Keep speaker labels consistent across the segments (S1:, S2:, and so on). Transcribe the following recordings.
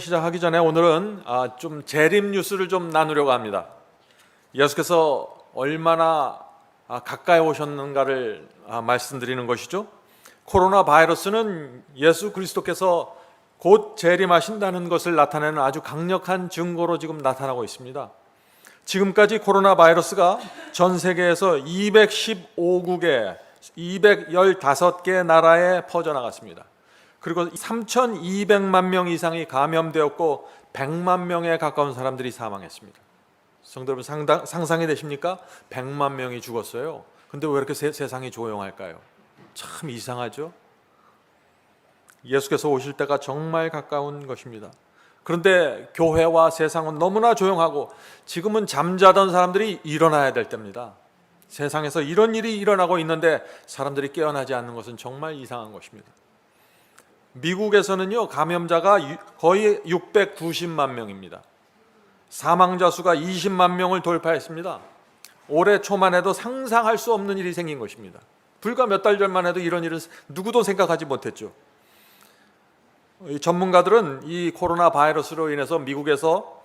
S1: 시작하기 전에 오늘은 좀 재림 뉴스를 좀 나누려고 합니다. 예수께서 얼마나 가까이 오셨는가를 말씀드리는 것이죠. 코로나 바이러스는 예수 그리스도께서 곧 재림하신다는 것을 나타내는 아주 강력한 증거로 지금 나타나고 있습니다. 지금까지 코로나 바이러스가 전 세계에서 215국에 215개 나라에 퍼져나갔습니다. 그리고 3,200만 명 이상이 감염되었고 100만 명에 가까운 사람들이 사망했습니다. 성도 여러분, 상상이 되십니까? 100만 명이 죽었어요. 근데 왜 이렇게 세상이 조용할까요? 참 이상하죠? 예수께서 오실 때가 정말 가까운 것입니다. 그런데 교회와 세상은 너무나 조용하고 지금은 잠자던 사람들이 일어나야 될 때입니다. 세상에서 이런 일이 일어나고 있는데 사람들이 깨어나지 않는 것은 정말 이상한 것입니다. 미국에서는요, 감염자가 거의 690만 명입니다. 사망자 수가 20만 명을 돌파했습니다. 올해 초만 해도 상상할 수 없는 일이 생긴 것입니다. 불과 몇 달 전만 해도 이런 일은 누구도 생각하지 못했죠. 전문가들은 이 코로나 바이러스로 인해서 미국에서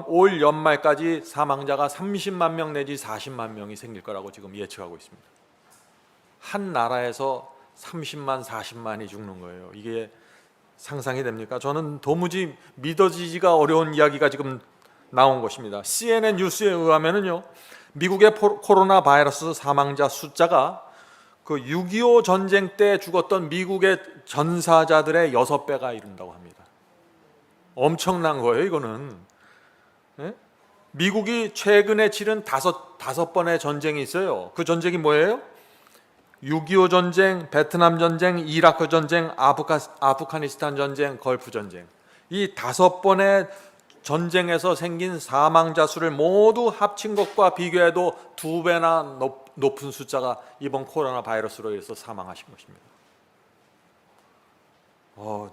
S1: 올 연말까지 사망자가 30만 명 내지 40만 명이 생길 거라고 지금 예측하고 있습니다. 한 나라에서 30만, 40만이 죽는 거예요. 이게 상상이 됩니까? 저는 도무지 믿어지기가 어려운 이야기가 지금 나온 것입니다. CNN 뉴스에 의하면요, 미국의 코로나 바이러스 사망자 숫자가 그 6.25 전쟁 때 죽었던 미국의 전사자들의 6배가 이른다고 합니다. 엄청난 거예요, 이거는. 네? 미국이 최근에 치른 다섯 번의 전쟁이 있어요. 그 전쟁이 뭐예요? 6.25 전쟁, 베트남 전쟁, 이라크 전쟁, 아프가니스탄 전쟁, 걸프 전쟁. 이 5번의 전쟁에서 생긴 사망자 수를 모두 합친 것과 비교해도 2배나 높은 숫자가 이번 코로나 바이러스로 인해서 사망하신 것입니다.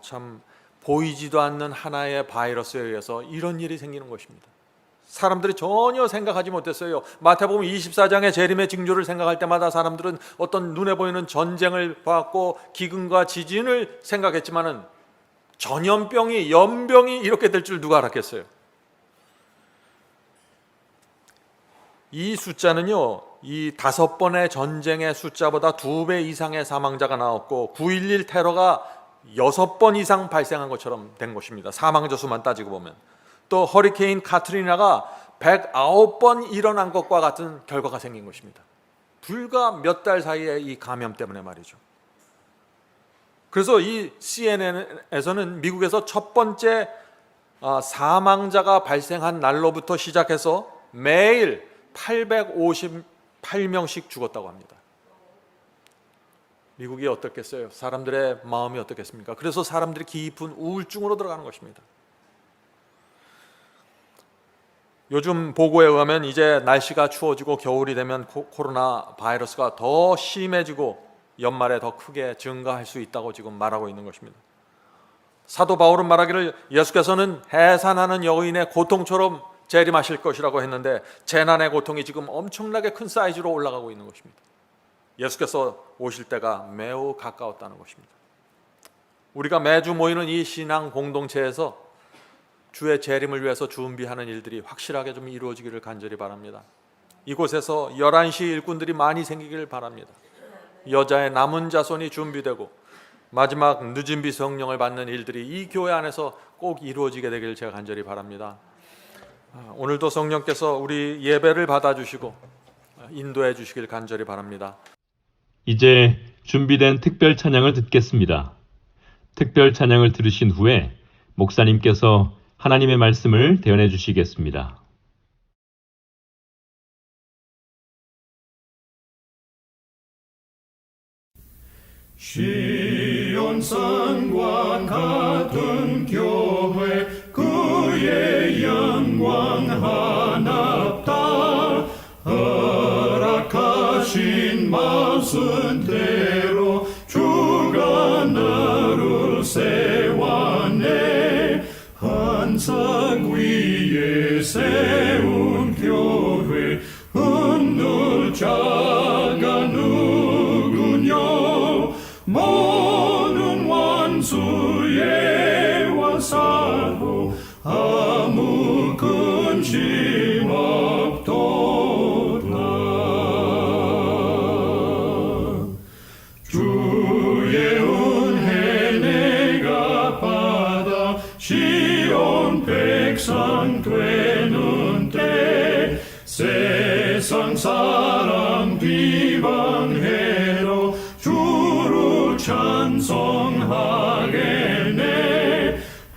S1: 참 보이지도 않는 하나의 바이러스에 의해서 이런 일이 생기는 것입니다. 사람들이 전혀 생각하지 못했어요. 마태복음 24장의 재림의 징조를 생각할 때마다 사람들은 어떤 눈에 보이는 전쟁을 봤고 기근과 지진을 생각했지만은 전염병이, 연병이 이렇게 될 줄 누가 알았겠어요? 이 숫자는요, 이 5번의 전쟁의 숫자보다 2배 이상의 사망자가 나왔고 9.11 테러가 6번 이상 발생한 것처럼 된 것입니다. 사망자 수만 따지고 보면. 또 허리케인 카트리나가 109번 일어난 것과 같은 결과가 생긴 것입니다. 불과 몇 달 사이에 이 감염 때문에 말이죠. 그래서 이 CNN에서는 미국에서 첫 번째 사망자가 발생한 날로부터 시작해서 매일 858명씩 죽었다고 합니다. 미국이 어떻겠어요? 사람들의 마음이 어떻겠습니까? 그래서 사람들이 깊은 우울증으로 들어가는 것입니다. 요즘 보고에 의하면 이제 날씨가 추워지고 겨울이 되면 코로나 바이러스가 더 심해지고 연말에 더 크게 증가할 수 있다고 지금 말하고 있는 것입니다. 사도 바울은 말하기를 예수께서는 해산하는 여인의 고통처럼 재림하실 것이라고 했는데 재난의 고통이 지금 엄청나게 큰 사이즈로 올라가고 있는 것입니다. 예수께서 오실 때가 매우 가까웠다는 것입니다. 우리가 매주 모이는 이 신앙 공동체에서 주의 재림을 위해서 준비하는 일들이 확실하게 좀 이루어지기를 간절히 바랍니다. 이곳에서 11시 일꾼들이 많이 생기기를 바랍니다. 여자의 남은 자손이 준비되고 마지막 늦은 비 성령을 받는 일들이 이 교회 안에서 꼭 이루어지게 되기를 제가 간절히 바랍니다. 오늘도 성령께서 우리 예배를 받아주시고 인도해 주시길 간절히 바랍니다.
S2: 이제 준비된 특별 찬양을 듣겠습니다. 특별 찬양을 들으신 후에 목사님께서 하나님의 말씀을 대언해 주시겠습니다.
S3: 시온산과 같은 교회 그의 영광 하납다. 허락하신 말씀대로 주가 나를 세웠네. 한석 위에 세운 교회 흔들 자가 누구냐. 모든 원수의 와사로 아무 근심 없도다. 주의 은혜 내가 받아 시온 백성 되는 때 세상 사람 비방해도 주를 찬송하겠네.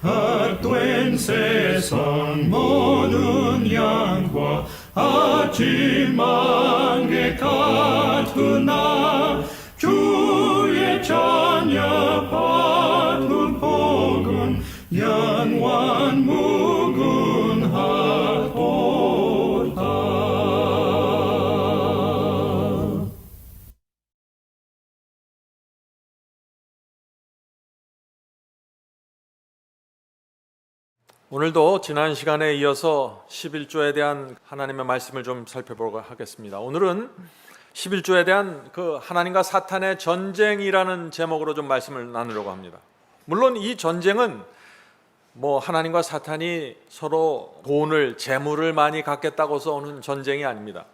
S3: 헛된 세상 모든 양과 아침 안개 같으나 주의 자녀 받은 복은 영원 무궁하도다.
S1: 오늘도 지난 시간에 이어서 11조에 대한 하나님의 말씀을 좀 살펴보려고 하겠습니다. 오늘은 11조에 대한 그 하나님과 사탄의 전쟁이라는 제목으로 좀 말씀을 나누려고 합니다. 물론 이 전쟁은 하나님과 사탄이 서로 돈을, 재물을 많이 갖겠다고 해서 오는 전쟁이 아닙니다.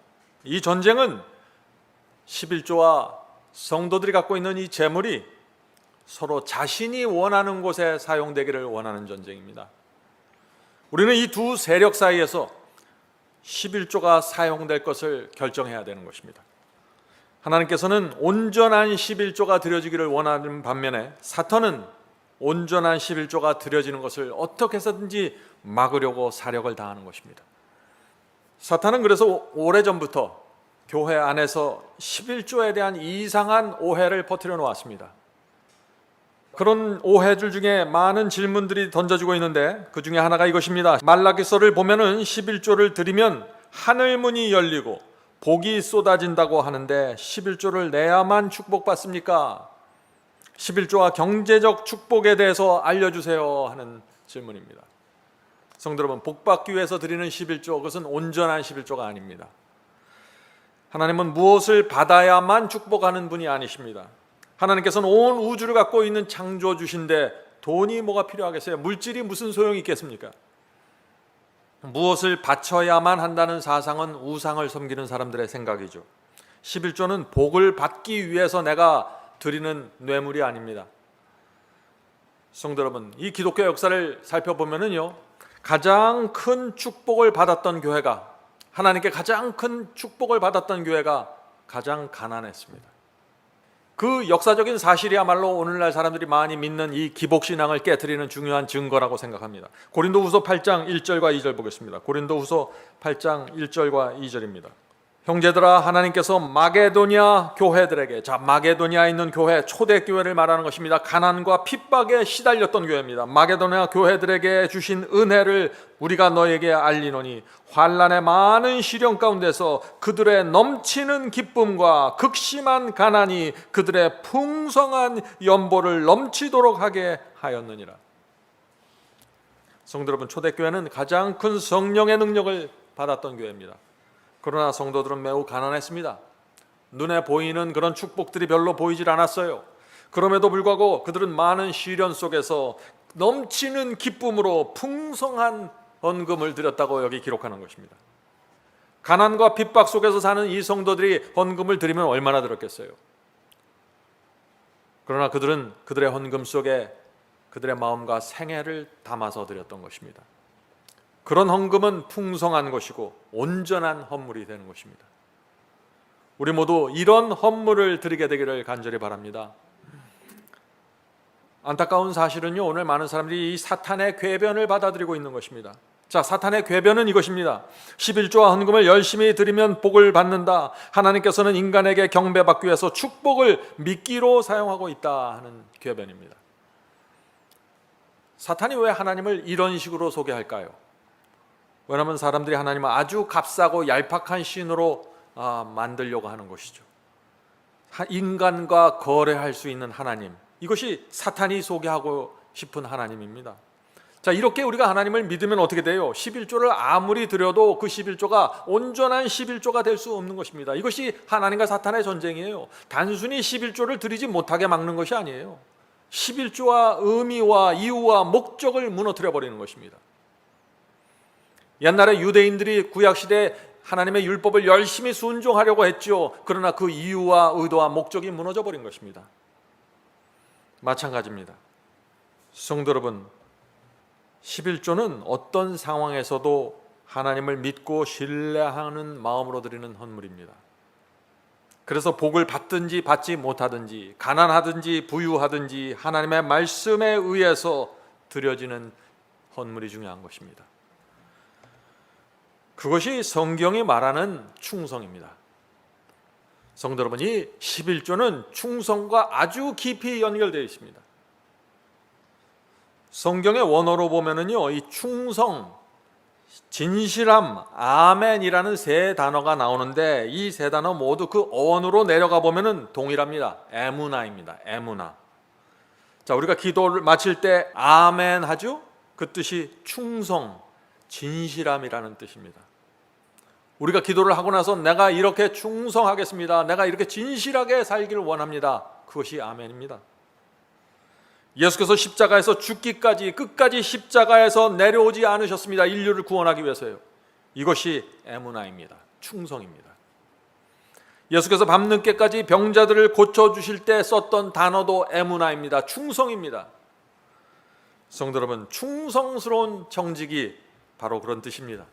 S1: 이 전쟁은 11조와 성도들이 갖고 있는 이 재물이 서로 자신이 원하는 곳에 사용되기를 원하는 전쟁입니다. 우리는 이 두 세력 사이에서 11조가 사용될 것을 결정해야 되는 것입니다. 하나님께서는 온전한 11조가 드려지기를 원하는 반면에 사탄은 온전한 11조가 드려지는 것을 어떻게 해서든지 막으려고 사력을 다하는 것입니다. 사탄은 그래서 오래전부터 교회 안에서 11조에 대한 이상한 오해를 퍼뜨려 놓았습니다. 그런 오해들 중에 많은 질문들이 던져지고 있는데 그 중에 하나가 이것입니다. 말라기서를 보면은 11조를 드리면 하늘문이 열리고 복이 쏟아진다고 하는데 11조를 내야만 축복받습니까? 11조와 경제적 축복에 대해서 알려주세요 하는 질문입니다. 성도 여러분, 복받기 위해서 드리는 11조, 그것은 온전한 11조가 아닙니다. 하나님은 무엇을 받아야만 축복하는 분이 아니십니다. 하나님께서는 온 우주를 갖고 있는 창조주신데 돈이 뭐가 필요하겠어요? 물질이 무슨 소용이 있겠습니까? 무엇을 바쳐야만 한다는 사상은 우상을 섬기는 사람들의 생각이죠. 11조는 복을 받기 위해서 내가 드리는 뇌물이 아닙니다. 성도 여러분, 이 기독교 역사를 살펴보면요, 가장 큰 축복을 받았던 교회가, 하나님께 가장 큰 축복을 받았던 교회가 가장 가난했습니다. 그 역사적인 사실이야말로 오늘날 사람들이 많이 믿는 이 기복신앙을 깨트리는 중요한 증거라고 생각합니다. 고린도후서 8장 1절과 2절 보겠습니다. 고린도후서 8장 1절과 2절입니다. 형제들아, 하나님께서 마게도냐 교회들에게, 마게도냐에 있는 교회, 초대교회를 말하는 것입니다. 가난과 핍박에 시달렸던 교회입니다. 마게도냐 교회들에게 주신 은혜를 우리가 너에게 알리노니 환난의 많은 시련 가운데서 그들의 넘치는 기쁨과 극심한 가난이 그들의 풍성한 연보를 넘치도록 하게 하였느니라. 성도 여러분, 초대교회는 가장 큰 성령의 능력을 받았던 교회입니다. 그러나 성도들은 매우 가난했습니다. 눈에 보이는 그런 축복들이 별로 보이질 않았어요. 그럼에도 불구하고 그들은 많은 시련 속에서 넘치는 기쁨으로 풍성한 헌금을 드렸다고 여기 기록하는 것입니다. 가난과 핍박 속에서 사는 이 성도들이 헌금을 드리면 얼마나 들었겠어요. 그러나 그들은 그들의 헌금 속에 그들의 마음과 생애를 담아서 드렸던 것입니다. 그런 헌금은 풍성한 것이고 온전한 헌물이 되는 것입니다. 우리 모두 이런 헌물을 드리게 되기를 간절히 바랍니다. 안타까운 사실은요, 오늘 많은 사람들이 이 사탄의 궤변을 받아들이고 있는 것입니다. 사탄의 궤변은 이것입니다. 11조와 헌금을 열심히 드리면 복을 받는다. 하나님께서는 인간에게 경배받기 위해서 축복을 미끼로 사용하고 있다 하는 궤변입니다. 사탄이 왜 하나님을 이런 식으로 소개할까요? 왜냐하면 사람들이 하나님을 아주 값싸고 얄팍한 신으로 만들려고 하는 것이죠. 인간과 거래할 수 있는 하나님, 이것이 사탄이 소개하고 싶은 하나님입니다. 이렇게 우리가 하나님을 믿으면 어떻게 돼요? 11조를 아무리 드려도 그 11조가 온전한 11조가 될 수 없는 것입니다. 이것이 하나님과 사탄의 전쟁이에요. 단순히 11조를 드리지 못하게 막는 것이 아니에요. 11조와 의미와 이유와 목적을 무너뜨려 버리는 것입니다. 옛날에 유대인들이 구약시대에 하나님의 율법을 열심히 순종하려고 했죠. 그러나 그 이유와 의도와 목적이 무너져 버린 것입니다. 마찬가지입니다. 성도 여러분, 11조는 어떤 상황에서도 하나님을 믿고 신뢰하는 마음으로 드리는 헌물입니다. 그래서 복을 받든지 받지 못하든지, 가난하든지 부유하든지 하나님의 말씀에 의해서 드려지는 헌물이 중요한 것입니다. 그것이 성경이 말하는 충성입니다. 성도 여러분, 이 11조는 충성과 아주 깊이 연결되어 있습니다. 성경의 원어로 보면은요, 이 충성, 진실함, 아멘이라는 세 단어가 나오는데 이 세 단어 모두 그 어원으로 내려가 보면은 동일합니다. 에무나입니다. 에무나. 자, 우리가 기도를 마칠 때 아멘 하죠? 그 뜻이 충성, 진실함이라는 뜻입니다. 우리가 기도를 하고 나서 내가 이렇게 충성하겠습니다. 내가 이렇게 진실하게 살기를 원합니다. 그것이 아멘입니다. 예수께서 십자가에서 죽기까지 끝까지 십자가에서 내려오지 않으셨습니다. 인류를 구원하기 위해서요. 이것이 에무나입니다. 충성입니다. 예수께서 밤늦게까지 병자들을 고쳐주실 때 썼던 단어도 에무나입니다. 충성입니다. 성도 여러분, 충성스러운 정직이 바로 그런 뜻입니다.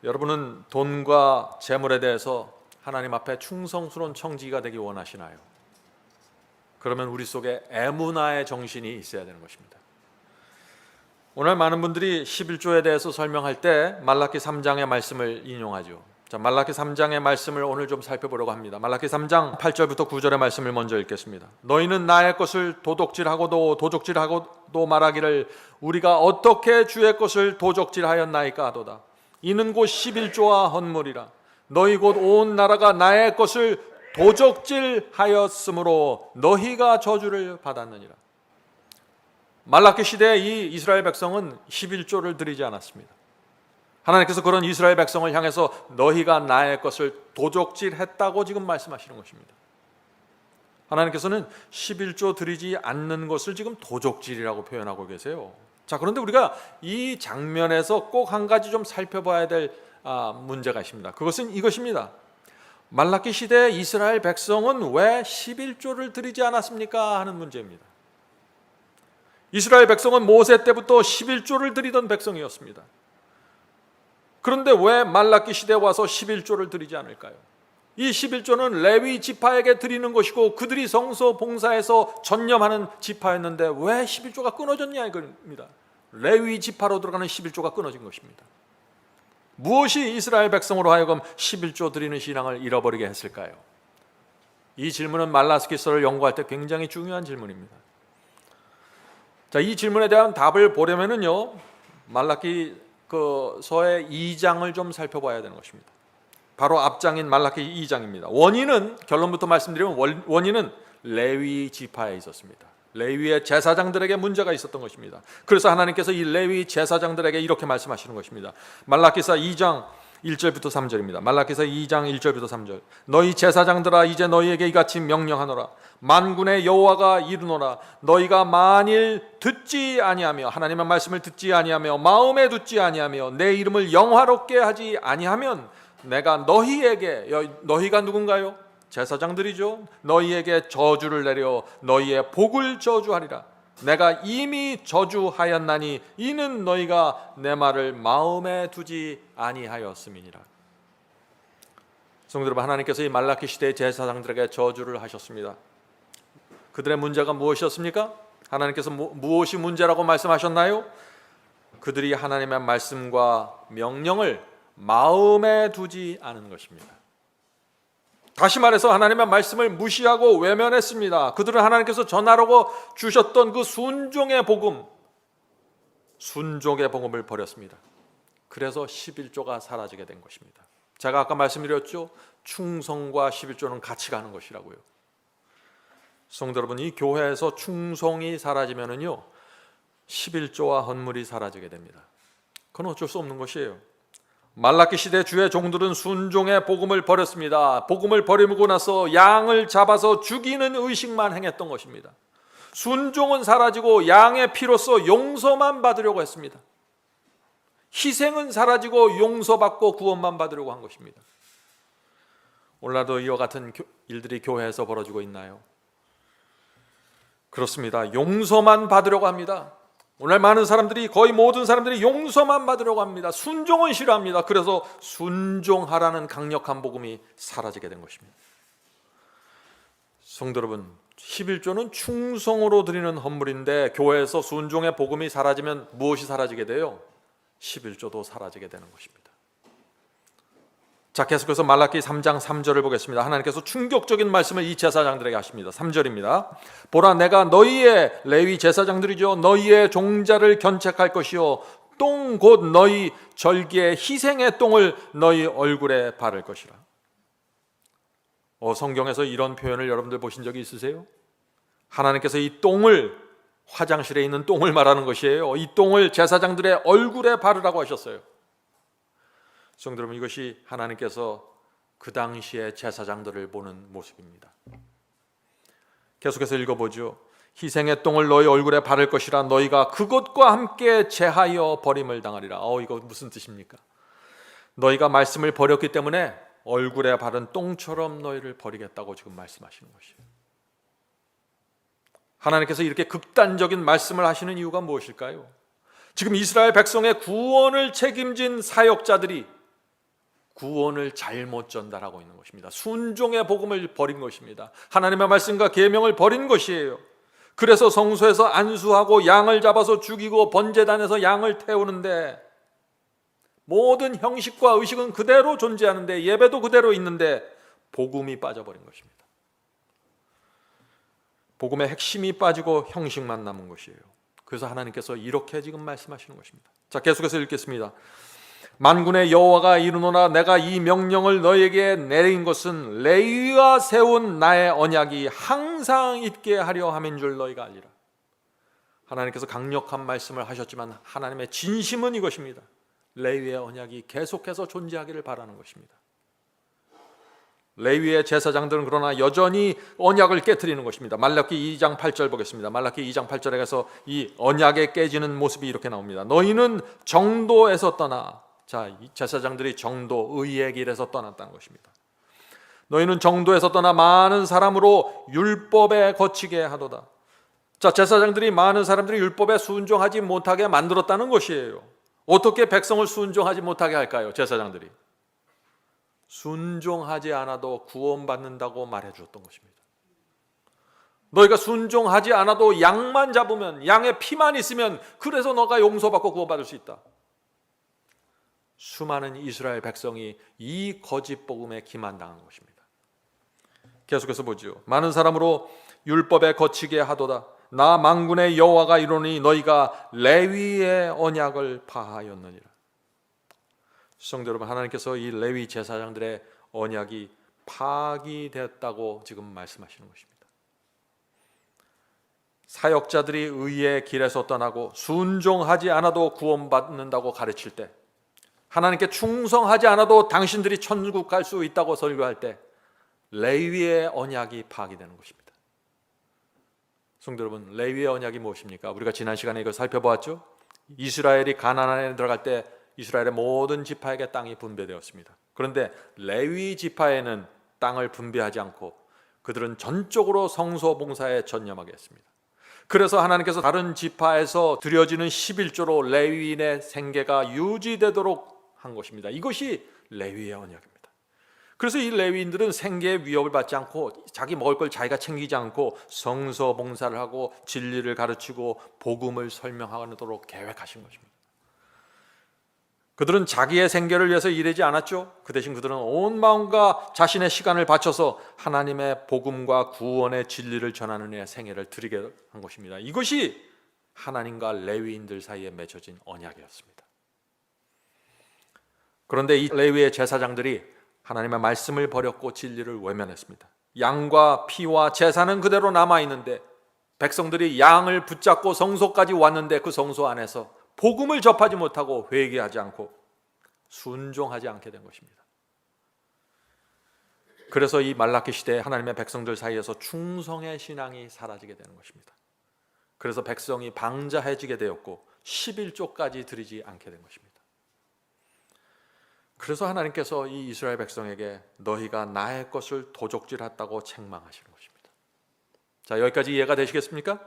S1: 여러분은 돈과 재물에 대해서 하나님 앞에 충성스러운 청지기가 되기 원하시나요? 그러면 우리 속에 에무나의 정신이 있어야 되는 것입니다. 오늘 많은 분들이 11조에 대해서 설명할 때 말라기 3장의 말씀을 인용하죠. 자, 말라기 3장의 말씀을 오늘 좀 살펴보려고 합니다. 말라기 3장 8절부터 9절의 말씀을 먼저 읽겠습니다. 너희는 나의 것을 도적질하고도 말하기를 우리가 어떻게 주의 것을 도적질하였나이까 하도다. 이는 곧 11조와 헌물이라. 너희 곧 온 나라가 나의 것을 도적질하였으므로 너희가 저주를 받았느니라. 말라기 시대에 이 이스라엘 백성은 11조를 드리지 않았습니다. 하나님께서 그런 이스라엘 백성을 향해서 너희가 나의 것을 도적질했다고 지금 말씀하시는 것입니다. 하나님께서는 11조 드리지 않는 것을 지금 도적질이라고 표현하고 계세요. 자, 그런데 우리가 이 장면에서 꼭 한 가지 좀 살펴봐야 될 문제가 있습니다. 그것은 이것입니다. 말라기 시대 이스라엘 백성은 왜 11조를 드리지 않았습니까? 하는 문제입니다. 이스라엘 백성은 모세 때부터 11조를 드리던 백성이었습니다. 그런데 왜 말라기 시대에 와서 11조를 드리지 않을까요? 이 11조는 레위 지파에게 드리는 것이고 그들이 성소 봉사에서 전념하는 지파였는데 왜 11조가 끊어졌냐 이겁니다. 레위 지파로 들어가는 11조가 끊어진 것입니다. 무엇이 이스라엘 백성으로 하여금 11조 드리는 신앙을 잃어버리게 했을까요? 이 질문은 말라기서를 연구할 때 굉장히 중요한 질문입니다. 자, 이 질문에 대한 답을 보려면은요, 말라기 서의 2장을 좀 살펴봐야 되는 것입니다. 바로 앞장인 말라기 2장입니다. 원인은, 결론부터 말씀드리면 원인은 레위 지파에 있었습니다. 레위의 제사장들에게 문제가 있었던 것입니다. 그래서 하나님께서 이 레위 제사장들에게 이렇게 말씀하시는 것입니다. 말라기서 2장 1절부터 3절입니다. 말라기서 2장 1절부터 3절. 너희 제사장들아, 이제 너희에게 이같이 명령하노라. 만군의 여호와가 이르노라. 너희가 만일 듣지 아니하며, 하나님의 말씀을 듣지 아니하며 마음에 두지 아니하며 내 이름을 영화롭게 하지 아니하면 내가 너희에게, 너희가 누군가요? 제사장들이죠. 너희에게 저주를 내려 너희의 복을 저주하리라. 내가 이미 저주하였나니 이는 너희가 내 말을 마음에 두지 아니하였음이니라. 성도 여러분, 하나님께서 이 말라기 시대의 제사장들에게 저주를 하셨습니다. 그들의 문제가 무엇이었습니까? 하나님께서 무엇이 문제라고 말씀하셨나요? 그들이 하나님의 말씀과 명령을 마음에 두지 않은 것입니다. 다시 말해서 하나님의 말씀을 무시하고 외면했습니다. 그들은 하나님께서 전하라고 주셨던 그 순종의 복음을 버렸습니다. 그래서 11조가 사라지게 된 것입니다. 제가 아까 말씀드렸죠. 충성과 11조는 같이 가는 것이라고요. 성도 여러분, 이 교회에서 충성이 사라지면은요, 11조와 헌물이 사라지게 됩니다. 그건 어쩔 수 없는 것이에요. 말라기 시대 주의 종들은 순종의 복음을 버렸습니다. 복음을 버리고 나서 양을 잡아서 죽이는 의식만 행했던 것입니다. 순종은 사라지고 양의 피로써 용서만 받으려고 했습니다. 희생은 사라지고 용서받고 구원만 받으려고 한 것입니다. 오늘날도 이와 같은 일들이 교회에서 벌어지고 있나요? 그렇습니다. 용서만 받으려고 합니다. 오늘 많은 사람들이, 거의 모든 사람들이 용서만 받으려고 합니다. 순종은 싫어합니다. 그래서 순종하라는 강력한 복음이 사라지게 된 것입니다. 성도 여러분, 11조는 충성으로 드리는 헌물인데 교회에서 순종의 복음이 사라지면 무엇이 사라지게 돼요? 11조도 사라지게 되는 것입니다. 자, 계속해서 말라기 3장 3절을 보겠습니다. 하나님께서 충격적인 말씀을 이 제사장들에게 하십니다. 3절입니다. 보라, 내가 너희의 레위 제사장들이죠, 너희의 종자를 견책할 것이요 똥 곧 너희 절기의 희생의 똥을 너희 얼굴에 바를 것이라. 성경에서 이런 표현을 여러분들 보신 적이 있으세요? 하나님께서 이 똥을, 화장실에 있는 똥을 말하는 것이에요. 이 똥을 제사장들의 얼굴에 바르라고 하셨어요. 성도 여러분, 이것이 하나님께서 그 당시에 제사장들을 보는 모습입니다. 계속해서 읽어보죠. 희생의 똥을 너희 얼굴에 바를 것이라 너희가 그것과 함께 제하여 버림을 당하리라. 이거 무슨 뜻입니까? 너희가 말씀을 버렸기 때문에 얼굴에 바른 똥처럼 너희를 버리겠다고 지금 말씀하시는 것이에요. 하나님께서 이렇게 극단적인 말씀을 하시는 이유가 무엇일까요? 지금 이스라엘 백성의 구원을 책임진 사역자들이 구원을 잘못 전달하고 있는 것입니다. 순종의 복음을 버린 것입니다. 하나님의 말씀과 계명을 버린 것이에요. 그래서 성소에서 안수하고 양을 잡아서 죽이고 번제단에서 양을 태우는데 모든 형식과 의식은 그대로 존재하는데, 예배도 그대로 있는데 복음이 빠져버린 것입니다. 복음의 핵심이 빠지고 형식만 남은 것이에요. 그래서 하나님께서 이렇게 지금 말씀하시는 것입니다. 자, 계속해서 읽겠습니다. 만군의 여호와가 이르노라, 내가 이 명령을 너에게 내린 것은 레위가 세운 나의 언약이 항상 있게 하려 함인 줄 너희가 알리라. 하나님께서 강력한 말씀을 하셨지만 하나님의 진심은 이것입니다. 레위의 언약이 계속해서 존재하기를 바라는 것입니다. 레위의 제사장들은 그러나 여전히 언약을 깨트리는 것입니다. 말라기 2장 8절 보겠습니다. 말라기 2장 8절에 가서 이 언약에 깨지는 모습이 이렇게 나옵니다. 너희는 정도에서 떠나. 자, 이 제사장들이 정도, 의의 길에서 떠났다는 것입니다. 너희는 정도에서 떠나 많은 사람으로 율법에 거치게 하도다. 자, 제사장들이 많은 사람들이 율법에 순종하지 못하게 만들었다는 것이에요. 어떻게 백성을 순종하지 못하게 할까요? 제사장들이 순종하지 않아도 구원받는다고 말해 주었던 것입니다. 너희가 순종하지 않아도 양만 잡으면, 양의 피만 있으면 그래서 너가 용서받고 구원받을 수 있다. 수많은 이스라엘 백성이 이 거짓 복음에 기만당한 것입니다. 계속해서 보죠. 많은 사람으로 율법에 거치게 하도다. 나 만군의 여호와가 이르노니 너희가 레위의 언약을 파하였느니라. 성도 여러분, 하나님께서 이 레위 제사장들의 언약이 파기됐다고 지금 말씀하시는 것입니다. 사역자들이 의의 길에서 떠나고 순종하지 않아도 구원받는다고 가르칠 때, 하나님께 충성하지 않아도 당신들이 천국 갈 수 있다고 설교할 때 레위의 언약이 파기되는 것입니다. 성도 여러분, 레위의 언약이 무엇입니까? 우리가 지난 시간에 이걸 살펴보았죠. 이스라엘이 가나안에 들어갈 때 이스라엘의 모든 지파에게 땅이 분배되었습니다. 그런데 레위 지파에는 땅을 분배하지 않고 그들은 전적으로 성소 봉사에 전념하게 했습니다. 그래서 하나님께서 다른 지파에서 드려지는 11조로 레위인의 생계가 유지되도록 한 것입니다. 이것이 레위의 언약입니다. 그래서 이 레위인들은 생계의 위협을 받지 않고 자기 먹을 걸 자기가 챙기지 않고 성서 봉사를 하고 진리를 가르치고 복음을 설명하도록 계획하신 것입니다. 그들은 자기의 생계를 위해서 일하지 않았죠. 그 대신 그들은 온 마음과 자신의 시간을 바쳐서 하나님의 복음과 구원의 진리를 전하는 데 생애를 드리게 한 것입니다. 이것이 하나님과 레위인들 사이에 맺어진 언약이었습니다. 그런데 이 레위의 제사장들이 하나님의 말씀을 버렸고 진리를 외면했습니다. 양과 피와 제사는 그대로 남아있는데 백성들이 양을 붙잡고 성소까지 왔는데 그 성소 안에서 복음을 접하지 못하고 회개하지 않고 순종하지 않게 된 것입니다. 그래서 이 말라기 시대에 하나님의 백성들 사이에서 충성의 신앙이 사라지게 되는 것입니다. 그래서 백성이 방자해지게 되었고 11조까지 드리지 않게 된 것입니다. 그래서 하나님께서 이 이스라엘 백성에게 너희가 나의 것을 도적질했다고 책망하시는 것입니다. 자, 여기까지 이해가 되시겠습니까?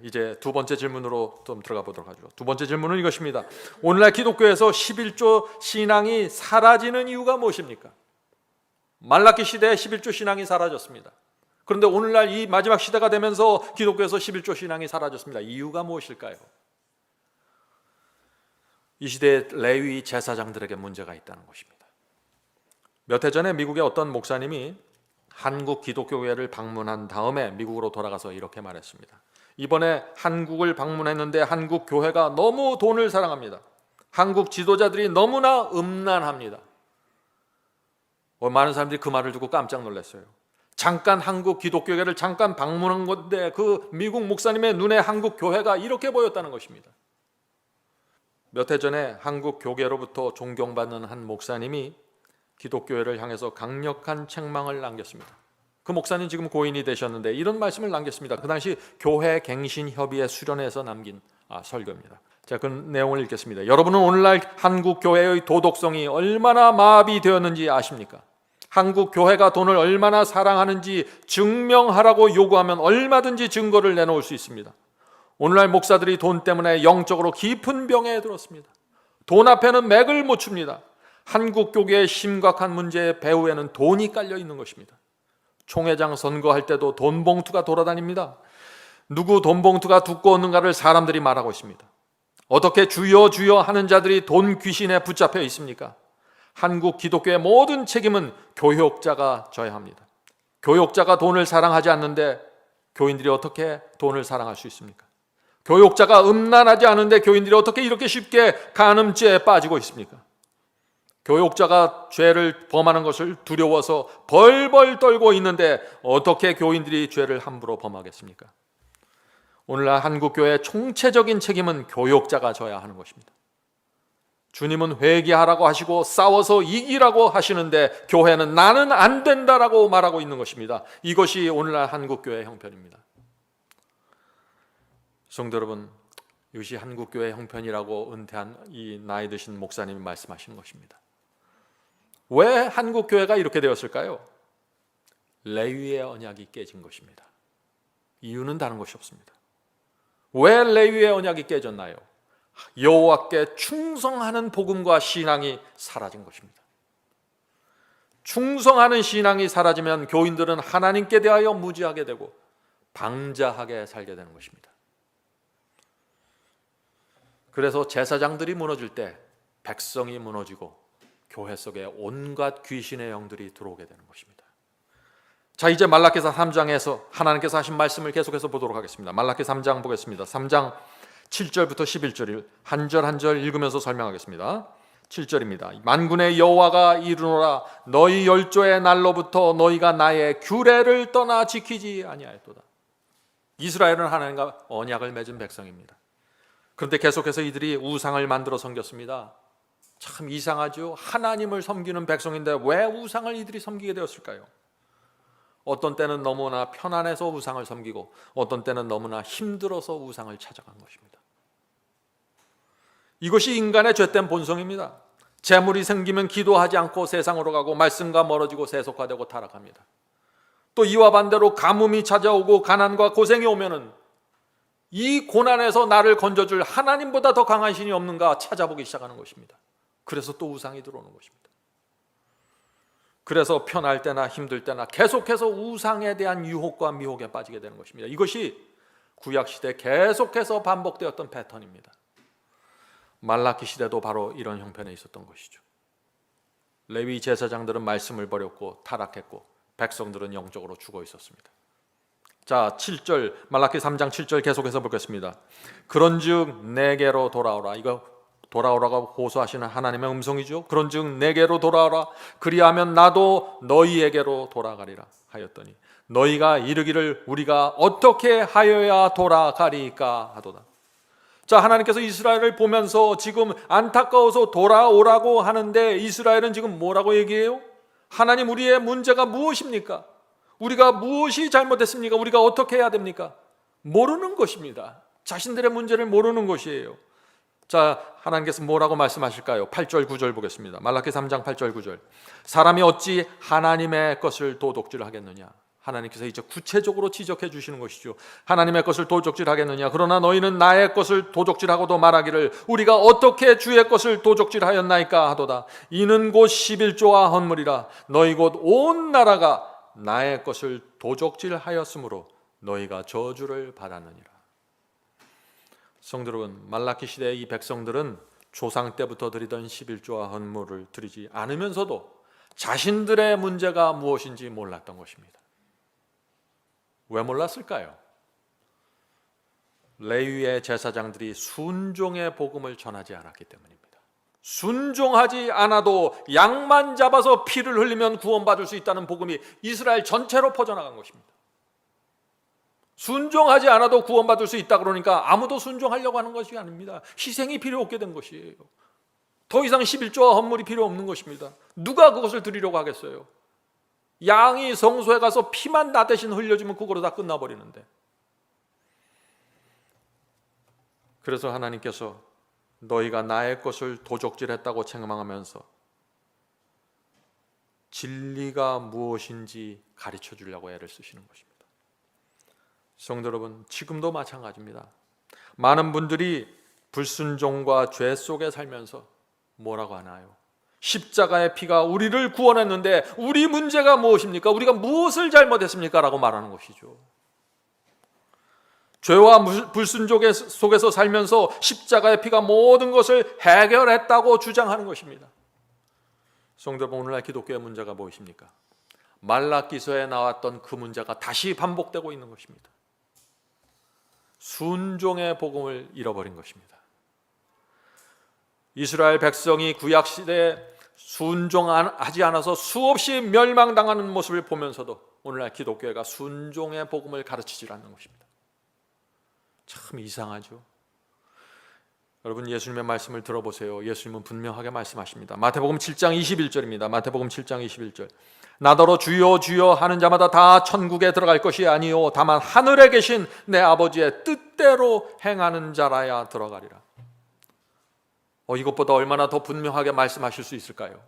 S1: 이제 두 번째 질문으로 좀 들어가 보도록 하죠. 두 번째 질문은 이것입니다. 오늘날 기독교에서 11조 신앙이 사라지는 이유가 무엇입니까? 말라기 시대에 11조 신앙이 사라졌습니다. 그런데 오늘날 이 마지막 시대가 되면서 기독교에서 11조 신앙이 사라졌습니다. 이유가 무엇일까요? 이 시대의 레위 제사장들에게 문제가 있다는 것입니다. 몇 해 전에 미국의 어떤 목사님이 한국 기독교회를 방문한 다음에 미국으로 돌아가서 이렇게 말했습니다. 이번에 한국을 방문했는데 한국 교회가 너무 돈을 사랑합니다. 한국 지도자들이 너무나 음란합니다. 많은 사람들이 그 말을 듣고 깜짝 놀랐어요. 잠깐 한국 기독교회를 잠깐 방문한 건데 그 미국 목사님의 눈에 한국 교회가 이렇게 보였다는 것입니다. 몇 해 전에 한국 교계로부터 존경받는 한 목사님이 기독교회를 향해서 강력한 책망을 남겼습니다. 그 목사님 지금 고인이 되셨는데 이런 말씀을 남겼습니다. 그 당시 교회 갱신 협의회 수련회에서 남긴 설교입니다. 자, 그 내용을 읽겠습니다. 여러분은 오늘날 한국 교회의 도덕성이 얼마나 마비되었는지 아십니까? 한국 교회가 돈을 얼마나 사랑하는지 증명하라고 요구하면 얼마든지 증거를 내놓을 수 있습니다. 오늘날 목사들이 돈 때문에 영적으로 깊은 병에 들었습니다. 돈 앞에는 맥을 못 춥니다. 한국 교계의 심각한 문제의 배후에는 돈이 깔려 있는 것입니다. 총회장 선거할 때도 돈 봉투가 돌아다닙니다. 누구 돈 봉투가 두꺼웠는가를 사람들이 말하고 있습니다. 어떻게 주여 주여 하는 자들이 돈 귀신에 붙잡혀 있습니까? 한국 기독교의 모든 책임은 교역자가 져야 합니다. 교역자가 돈을 사랑하지 않는데 교인들이 어떻게 돈을 사랑할 수 있습니까? 교역자가 음란하지 않은데 교인들이 어떻게 이렇게 쉽게 간음죄에 빠지고 있습니까? 교역자가 죄를 범하는 것을 두려워서 벌벌 떨고 있는데 어떻게 교인들이 죄를 함부로 범하겠습니까? 오늘날 한국교회의 총체적인 책임은 교역자가 져야 하는 것입니다. 주님은 회개하라고 하시고 싸워서 이기라고 하시는데 교회는 나는 안 된다라고 말하고 있는 것입니다. 이것이 오늘날 한국교회의 형편입니다. 성도 여러분, 이것이 한국교회의 형편이라고 은퇴한 이 나이 드신 목사님이 말씀하시는 것입니다. 왜 한국교회가 이렇게 되었을까요? 레위의 언약이 깨진 것입니다. 이유는 다른 것이 없습니다. 왜 레위의 언약이 깨졌나요? 여호와께 충성하는 복음과 신앙이 사라진 것입니다. 충성하는 신앙이 사라지면 교인들은 하나님께 대하여 무지하게 되고 방자하게 살게 되는 것입니다. 그래서 제사장들이 무너질 때 백성이 무너지고 교회 속에 온갖 귀신의 영들이 들어오게 되는 것입니다. 자, 이제 말라기서 3장에서 하나님께서 하신 말씀을 계속해서 보도록 하겠습니다. 말라기 3장 보겠습니다. 3장 7절부터 11절을 한 절 한 절 읽으면서 설명하겠습니다. 7절입니다. 만군의 여호와가 이르노라 너희 열조의 날로부터 너희가 나의 규례를 떠나 지키지 아니하였도다. 이스라엘은 하나님과 언약을 맺은 백성입니다. 그런데 계속해서 이들이 우상을 만들어 섬겼습니다. 참 이상하죠. 하나님을 섬기는 백성인데 왜 우상을 이들이 섬기게 되었을까요? 어떤 때는 너무나 편안해서 우상을 섬기고 어떤 때는 너무나 힘들어서 우상을 찾아간 것입니다. 이것이 인간의 죄된 본성입니다. 재물이 생기면 기도하지 않고 세상으로 가고 말씀과 멀어지고 세속화되고 타락합니다. 또 이와 반대로 가뭄이 찾아오고 가난과 고생이 오면은 이 고난에서 나를 건져줄 하나님보다 더 강한 신이 없는가 찾아보기 시작하는 것입니다. 그래서 또 우상이 들어오는 것입니다. 그래서 편할 때나 힘들 때나 계속해서 우상에 대한 유혹과 미혹에 빠지게 되는 것입니다. 이것이 구약시대 계속해서 반복되었던 패턴입니다. 말라기 시대도 바로 이런 형편에 있었던 것이죠. 레위 제사장들은 말씀을 버렸고 타락했고 백성들은 영적으로 죽어 있었습니다. 자, 7절 말라기 3장 7절 계속해서 보겠습니다. 그런즉 내게로 돌아오라. 이거 돌아오라고 호소하시는 하나님의 음성이죠. 그런즉 내게로 돌아오라. 그리하면 나도 너희에게로 돌아가리라 하였더니 너희가 이르기를 우리가 어떻게 하여야 돌아가리까 하도다. 자, 하나님께서 이스라엘을 보면서 지금 안타까워서 돌아오라고 하는데 이스라엘은 지금 뭐라고 얘기해요? 하나님, 우리의 문제가 무엇입니까? 우리가 무엇이 잘못했습니까? 우리가 어떻게 해야 됩니까? 모르는 것입니다. 자신들의 문제를 모르는 것이에요. 자, 하나님께서 뭐라고 말씀하실까요? 8절 9절 보겠습니다. 말라기 3장 8절 9절. 사람이 어찌 하나님의 것을 도둑질하겠느냐. 하나님께서 이제 구체적으로 지적해 주시는 것이죠. 하나님의 것을 도적질하겠느냐. 그러나 너희는 나의 것을 도적질하고도 말하기를 우리가 어떻게 주의 것을 도적질하였나이까 하도다. 이는 곧 11조와 헌물이라. 너희 곧 온 나라가 나의 것을 도적질하였으므로 너희가 저주를 받았느니라. 성도 여러분, 말라기 시대의 이 백성들은 조상 때부터 드리던 11조와 헌물을 드리지 않으면서도 자신들의 문제가 무엇인지 몰랐던 것입니다. 왜 몰랐을까요? 레위의 제사장들이 순종의 복음을 전하지 않았기 때문입니다. 순종하지 않아도 양만 잡아서 피를 흘리면 구원받을 수 있다는 복음이 이스라엘 전체로 퍼져나간 것입니다. 순종하지 않아도 구원받을 수 있다 그러니까 아무도 순종하려고 하는 것이 아닙니다. 희생이 필요 없게 된 것이에요. 더 이상 11조와 헌물이 필요 없는 것입니다. 누가 그것을 드리려고 하겠어요? 양이 성소에 가서 피만 나 대신 흘려주면 그거로 다 끝나버리는데. 그래서 하나님께서 너희가 나의 것을 도적질했다고 책망하면서 진리가 무엇인지 가르쳐 주려고 애를 쓰시는 것입니다. 성도 여러분, 지금도 마찬가지입니다. 많은 분들이 불순종과 죄 속에 살면서 뭐라고 하나요? 십자가의 피가 우리를 구원했는데 우리 문제가 무엇입니까? 우리가 무엇을 잘못했습니까? 라고 말하는 것이죠. 죄와 불순종 속에서 살면서 십자가의 피가 모든 것을 해결했다고 주장하는 것입니다. 성도 여러분, 오늘날 기독교의 문제가 무엇입니까? 말라기서에 나왔던 그 문제가 다시 반복되고 있는 것입니다. 순종의 복음을 잃어버린 것입니다. 이스라엘 백성이 구약시대에 순종하지 않아서 수없이 멸망당하는 모습을 보면서도 오늘날 기독교회가 순종의 복음을 가르치지 않는 것입니다. 참 이상하죠. 여러분, 예수님의 말씀을 들어보세요. 예수님은 분명하게 말씀하십니다. 마태복음 7장 21절입니다. 마태복음 7장 21절. 나더러 주여 주여 하는 자마다 다 천국에 들어갈 것이 아니요 다만 하늘에 계신 내 아버지의 뜻대로 행하는 자라야 들어가리라. 이것보다 얼마나 더 분명하게 말씀하실 수 있을까요?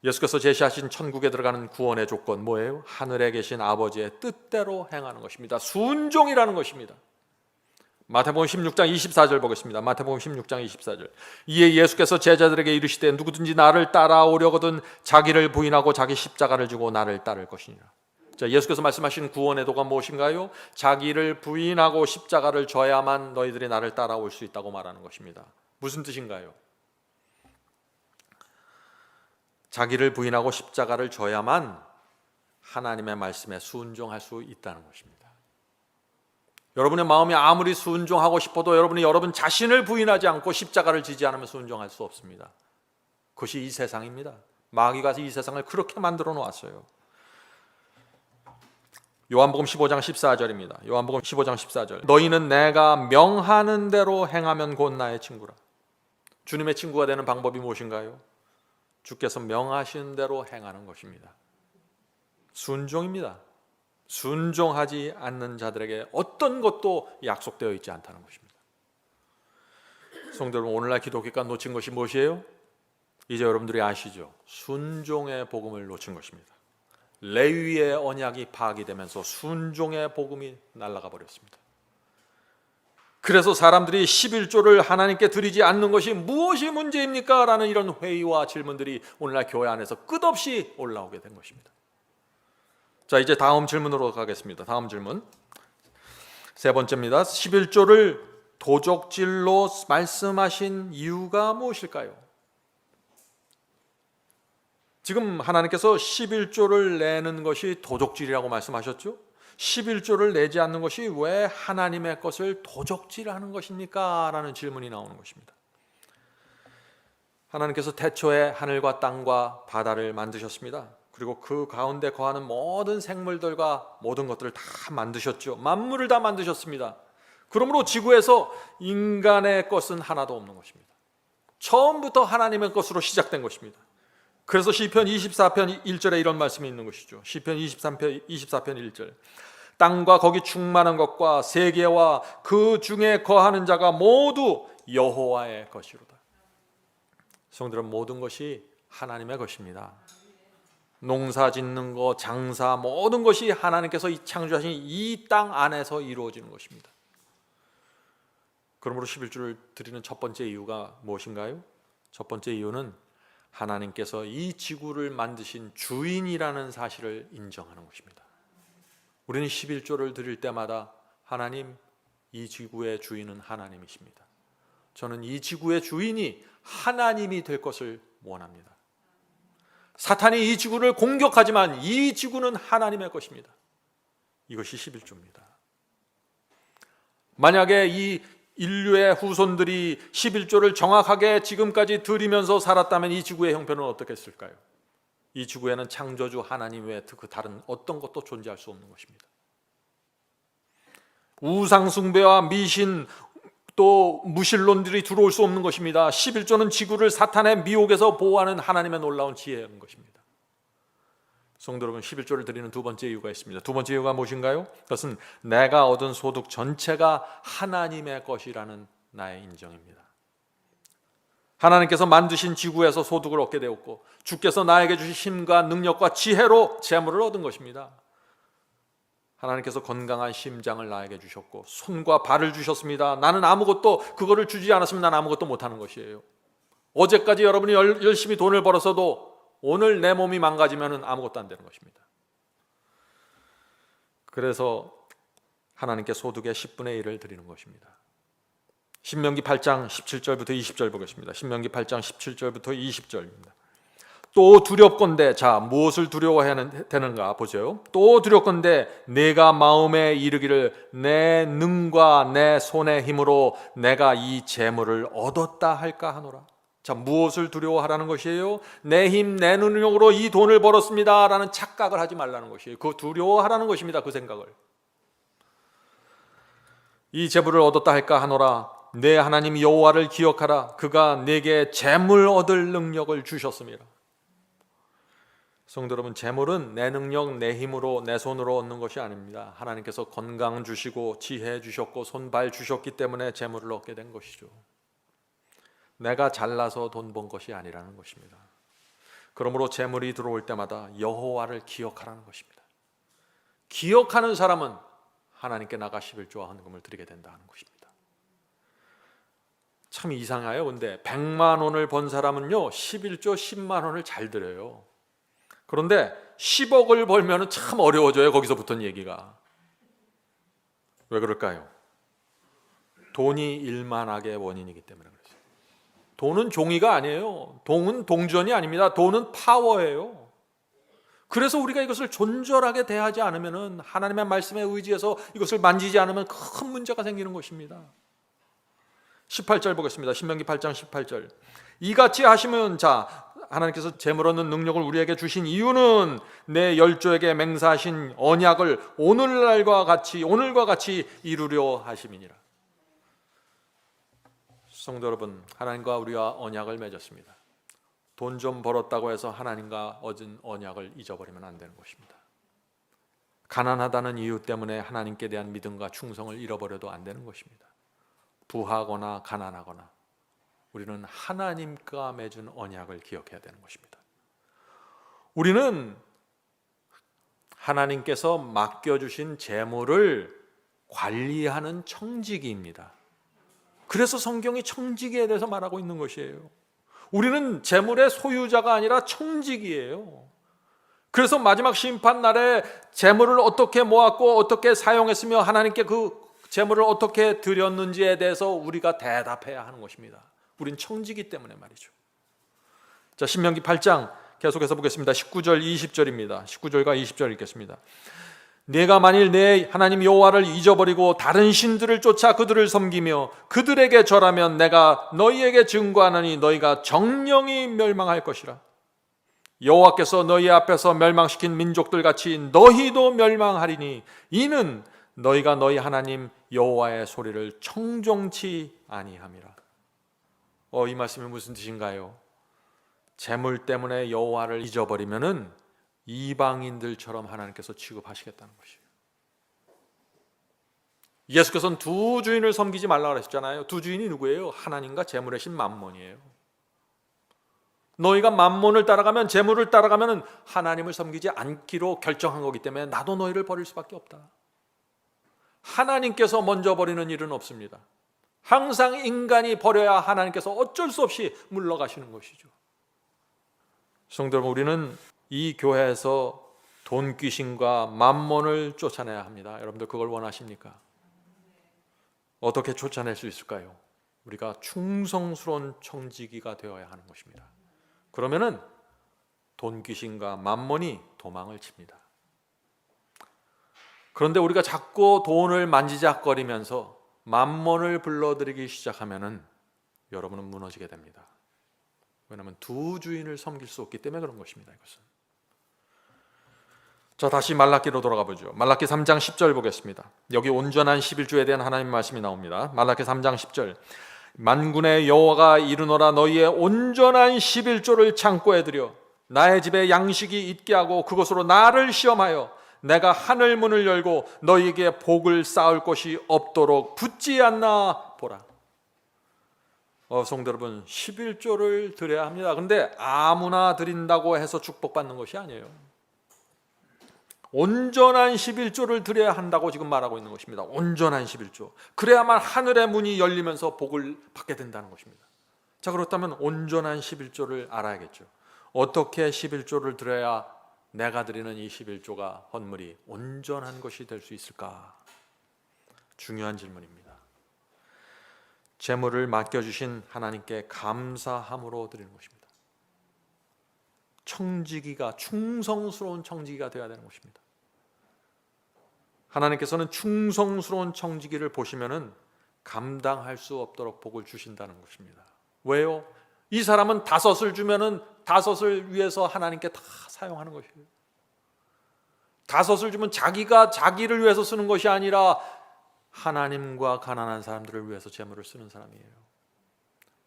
S1: 예수께서 제시하신 천국에 들어가는 구원의 조건 뭐예요? 하늘에 계신 아버지의 뜻대로 행하는 것입니다. 순종이라는 것입니다. 마태복음 16장 24절 보겠습니다. 마태복음 16장 24절. 이에 예수께서 제자들에게 이르시되 누구든지 나를 따라오려거든 자기를 부인하고 자기 십자가를 지고 나를 따를 것이니라. 자, 예수께서 말씀하신 구원의 도가 무엇인가요? 자기를 부인하고 십자가를 져야만 너희들이 나를 따라올 수 있다고 말하는 것입니다. 무슨 뜻인가요? 자기를 부인하고 십자가를 져야만 하나님의 말씀에 순종할 수 있다는 것입니다. 여러분의 마음이 아무리 순종하고 싶어도 여러분이 여러분 자신을 부인하지 않고 십자가를 지지 않으면 순종할 수 없습니다. 그것이 이 세상입니다. 마귀가 이 세상을 그렇게 만들어 놓았어요. 요한복음 15장 14절입니다. 요한복음 15장 14절. 너희는 내가 명하는 대로 행하면 곧 나의 친구라. 주님의 친구가 되는 방법이 무엇인가요? 주께서 명하신 대로 행하는 것입니다. 순종입니다. 순종하지 않는 자들에게 어떤 것도 약속되어 있지 않다는 것입니다. 성도 여러분, 오늘날 기독교가 놓친 것이 무엇이에요? 이제 여러분들이 아시죠? 순종의 복음을 놓친 것입니다. 레위의 언약이 파기되면서 순종의 복음이 날아가 버렸습니다. 그래서 사람들이 11조를 하나님께 드리지 않는 것이 무엇이 문제입니까? 라는 이런 회의와 질문들이 오늘날 교회 안에서 끝없이 올라오게 된 것입니다. 자, 이제 다음 질문으로 가겠습니다. 다음 질문 세 번째입니다. 11조를 도적질로 말씀하신 이유가 무엇일까요? 지금 하나님께서 11조를 내는 것이 도적질이라고 말씀하셨죠? 11조를 내지 않는 것이 왜 하나님의 것을 도적질하는 것입니까? 라는 질문이 나오는 것입니다. 하나님께서 태초에 하늘과 땅과 바다를 만드셨습니다. 그리고 그 가운데 거하는 모든 생물들과 모든 것들을 다 만드셨죠. 만물을 다 만드셨습니다. 그러므로 지구에서 인간의 것은 하나도 없는 것입니다. 처음부터 하나님의 것으로 시작된 것입니다. 그래서 시편 24편 1절에 이런 말씀이 있는 것이죠. 시편 24편 1절. 땅과 거기 충만한 것과 세계와 그 중에 거하는 자가 모두 여호와의 것이로다. 성도들은 모든 것이 하나님의 것입니다. 농사 짓는 것, 장사, 모든 것이 하나님께서 창조하신 이 땅 안에서 이루어지는 것입니다. 그러므로 11조를 드리는 첫 번째 이유가 무엇인가요? 첫 번째 이유는 하나님께서 이 지구를 만드신 주인이라는 사실을 인정하는 것입니다. 우리는 11조를 드릴 때마다 하나님, 이 지구의 주인은 하나님이십니다. 저는 이 지구의 주인이 하나님이 될 것을 원합니다. 사탄이 이 지구를 공격하지만 이 지구는 하나님의 것입니다. 이것이 11조입니다. 만약에 이 인류의 후손들이 11조를 정확하게 지금까지 드리면서 살았다면 이 지구의 형편은 어떻겠을까요? 이 지구에는 창조주 하나님 외에 그 다른 어떤 것도 존재할 수 없는 것입니다. 우상숭배와 미신 또 무신론들이 들어올 수 없는 것입니다. 11조는 지구를 사탄의 미혹에서 보호하는 하나님의 놀라운 지혜인 것입니다. 성도 여러분, 11조를 드리는 두 번째 이유가 있습니다. 두 번째 이유가 무엇인가요? 그것은 내가 얻은 소득 전체가 하나님의 것이라는 나의 인정입니다. 하나님께서 만드신 지구에서 소득을 얻게 되었고 주께서 나에게 주신 힘과 능력과 지혜로 재물을 얻은 것입니다. 하나님께서 건강한 심장을 나에게 주셨고 손과 발을 주셨습니다. 나는 아무것도 그거를 주지 않았으면 나는 아무것도 못하는 것이에요. 어제까지 여러분이 열심히 돈을 벌었어도 오늘 내 몸이 망가지면 아무것도 안 되는 것입니다. 그래서 하나님께 소득의 10분의 1을 드리는 것입니다. 신명기 8장 17절부터 20절 보겠습니다. 신명기 8장 17절부터 20절입니다. 또 두렵건대, 자, 무엇을 두려워해야 되는가 보세요. 또 두렵건대 내가 마음에 이르기를 내 능과 내 손의 힘으로 내가 이 재물을 얻었다 할까 하노라. 자, 무엇을 두려워하라는 것이에요? 내 힘, 내 능력으로 이 돈을 벌었습니다 라는 착각을 하지 말라는 것이에요. 그거 두려워하라는 것입니다. 그 생각을. 이 재물을 얻었다 할까 하노라. 내 하나님 여호와를 기억하라. 그가 내게 재물 얻을 능력을 주셨습니다. 성도 여러분, 재물은 내 능력, 내 힘으로, 내 손으로 얻는 것이 아닙니다. 하나님께서 건강 주시고 지혜 주셨고 손발 주셨기 때문에 재물을 얻게 된 것이죠. 내가 잘나서 돈 번 것이 아니라는 것입니다. 그러므로 재물이 들어올 때마다 여호와를 기억하라는 것입니다. 기억하는 사람은 하나님께 나가 11조와 헌금을 드리게 된다는 것입니다. 참 이상해요. 근데 100만 원을 번 사람은요 11조 10만 원을 잘 드려요. 그런데 10억을 벌면 참 어려워져요. 거기서부터는 얘기가. 왜 그럴까요? 돈이 일만하게 원인이기 때문에 그렇죠. 돈은 종이가 아니에요. 돈은 동전이 아닙니다. 돈은 파워예요. 그래서 우리가 이것을 존절하게 대하지 않으면, 하나님의 말씀에 의지해서 이것을 만지지 않으면 큰 문제가 생기는 것입니다. 18절 보겠습니다. 신명기 8장 18절. 이같이 하시면, 자, 하나님께서 재물 얻는 능력을 우리에게 주신 이유는 내 열조에게 맹세하신 언약을 오늘과 같이 이루려 하심이니라. 성도 여러분, 하나님과 우리와 언약을 맺었습니다. 돈 좀 벌었다고 해서 하나님과 얻은 언약을 잊어버리면 안 되는 것입니다. 가난하다는 이유 때문에 하나님께 대한 믿음과 충성을 잃어버려도 안 되는 것입니다. 부하거나 가난하거나 우리는 하나님과 맺은 언약을 기억해야 되는 것입니다. 우리는 하나님께서 맡겨주신 재물을 관리하는 청지기입니다. 그래서 성경이 청지기에 대해서 말하고 있는 것이에요. 우리는 재물의 소유자가 아니라 청지기예요. 그래서 마지막 심판 날에 재물을 어떻게 모았고 어떻게 사용했으며 하나님께 그 재물을 어떻게 드렸는지에 대해서 우리가 대답해야 하는 것입니다. 우린 청지기 때문에 말이죠. 자, 신명기 8장 계속해서 보겠습니다. 19절 20절입니다. 19절과 20절 읽겠습니다. 내가 만일 내 하나님 여호와를 잊어버리고 다른 신들을 쫓아 그들을 섬기며 그들에게 절하면 내가 너희에게 증거하노니 너희가 정령이 멸망할 것이라. 여호와께서 너희 앞에서 멸망시킨 민족들 같이 너희도 멸망하리니 이는 너희가 너희 하나님 여호와의 소리를 청종치 아니함이라. 이 말씀이 무슨 뜻인가요? 재물 때문에 여호와를 잊어버리면은 이방인들처럼 하나님께서 취급하시겠다는 것이에요. 예수께서는 두 주인을 섬기지 말라고 그랬잖아요. 두 주인이 누구예요? 하나님과 재물의 신 맘몬이에요. 너희가 맘몬을 따라가면, 재물을 따라가면 하나님을 섬기지 않기로 결정한 거기 때문에 나도 너희를 버릴 수밖에 없다. 하나님께서 먼저 버리는 일은 없습니다. 항상 인간이 버려야 하나님께서 어쩔 수 없이 물러가시는 것이죠. 성도 여러분, 우리는 이 교회에서 돈 귀신과 맘몬을 쫓아내야 합니다. 여러분들 그걸 원하십니까? 어떻게 쫓아낼 수 있을까요? 우리가 충성스러운 청지기가 되어야 하는 것입니다. 그러면은 돈 귀신과 맘몬이 도망을 칩니다. 그런데 우리가 자꾸 돈을 만지작거리면서 맘몬을 불러들이기 시작하면은 여러분은 무너지게 됩니다. 왜냐하면 두 주인을 섬길 수 없기 때문에 그런 것입니다. 이것은. 자, 다시 말라기로 돌아가 보죠. 말라기 3장 10절 보겠습니다. 여기 온전한 11조에 대한 하나님 말씀이 나옵니다. 말라기 3장 10절. 만군의 여호와가 이르노라, 너희의 온전한 11조를 창고에 들여 나의 집에 양식이 있게 하고 그것으로 나를 시험하여 내가 하늘 문을 열고 너희에게 복을 쌓을 곳이 없도록 붙지 않나 보라. 성도 여러분, 11조를 드려야 합니다. 근데 아무나 드린다고 해서 축복받는 것이 아니에요. 온전한 11조를 드려야 한다고 지금 말하고 있는 것입니다. 온전한 11조. 그래야만 하늘의 문이 열리면서 복을 받게 된다는 것입니다. 자, 그렇다면 온전한 11조를 알아야겠죠. 어떻게 11조를 드려야 내가 드리는 이 11조가 헌물이 온전한 것이 될 수 있을까? 중요한 질문입니다. 재물을 맡겨주신 하나님께 감사함으로 드리는 것입니다. 청지기가, 충성스러운 청지기가 되어야 되는 것입니다. 하나님께서는 충성스러운 청지기를 보시면은 감당할 수 없도록 복을 주신다는 것입니다. 왜요? 이 사람은 5을 주면은 5을 위해서 하나님께 다 사용하는 것이에요. 5을 주면 자기가 자기를 위해서 쓰는 것이 아니라 하나님과 가난한 사람들을 위해서 재물을 쓰는 사람이에요.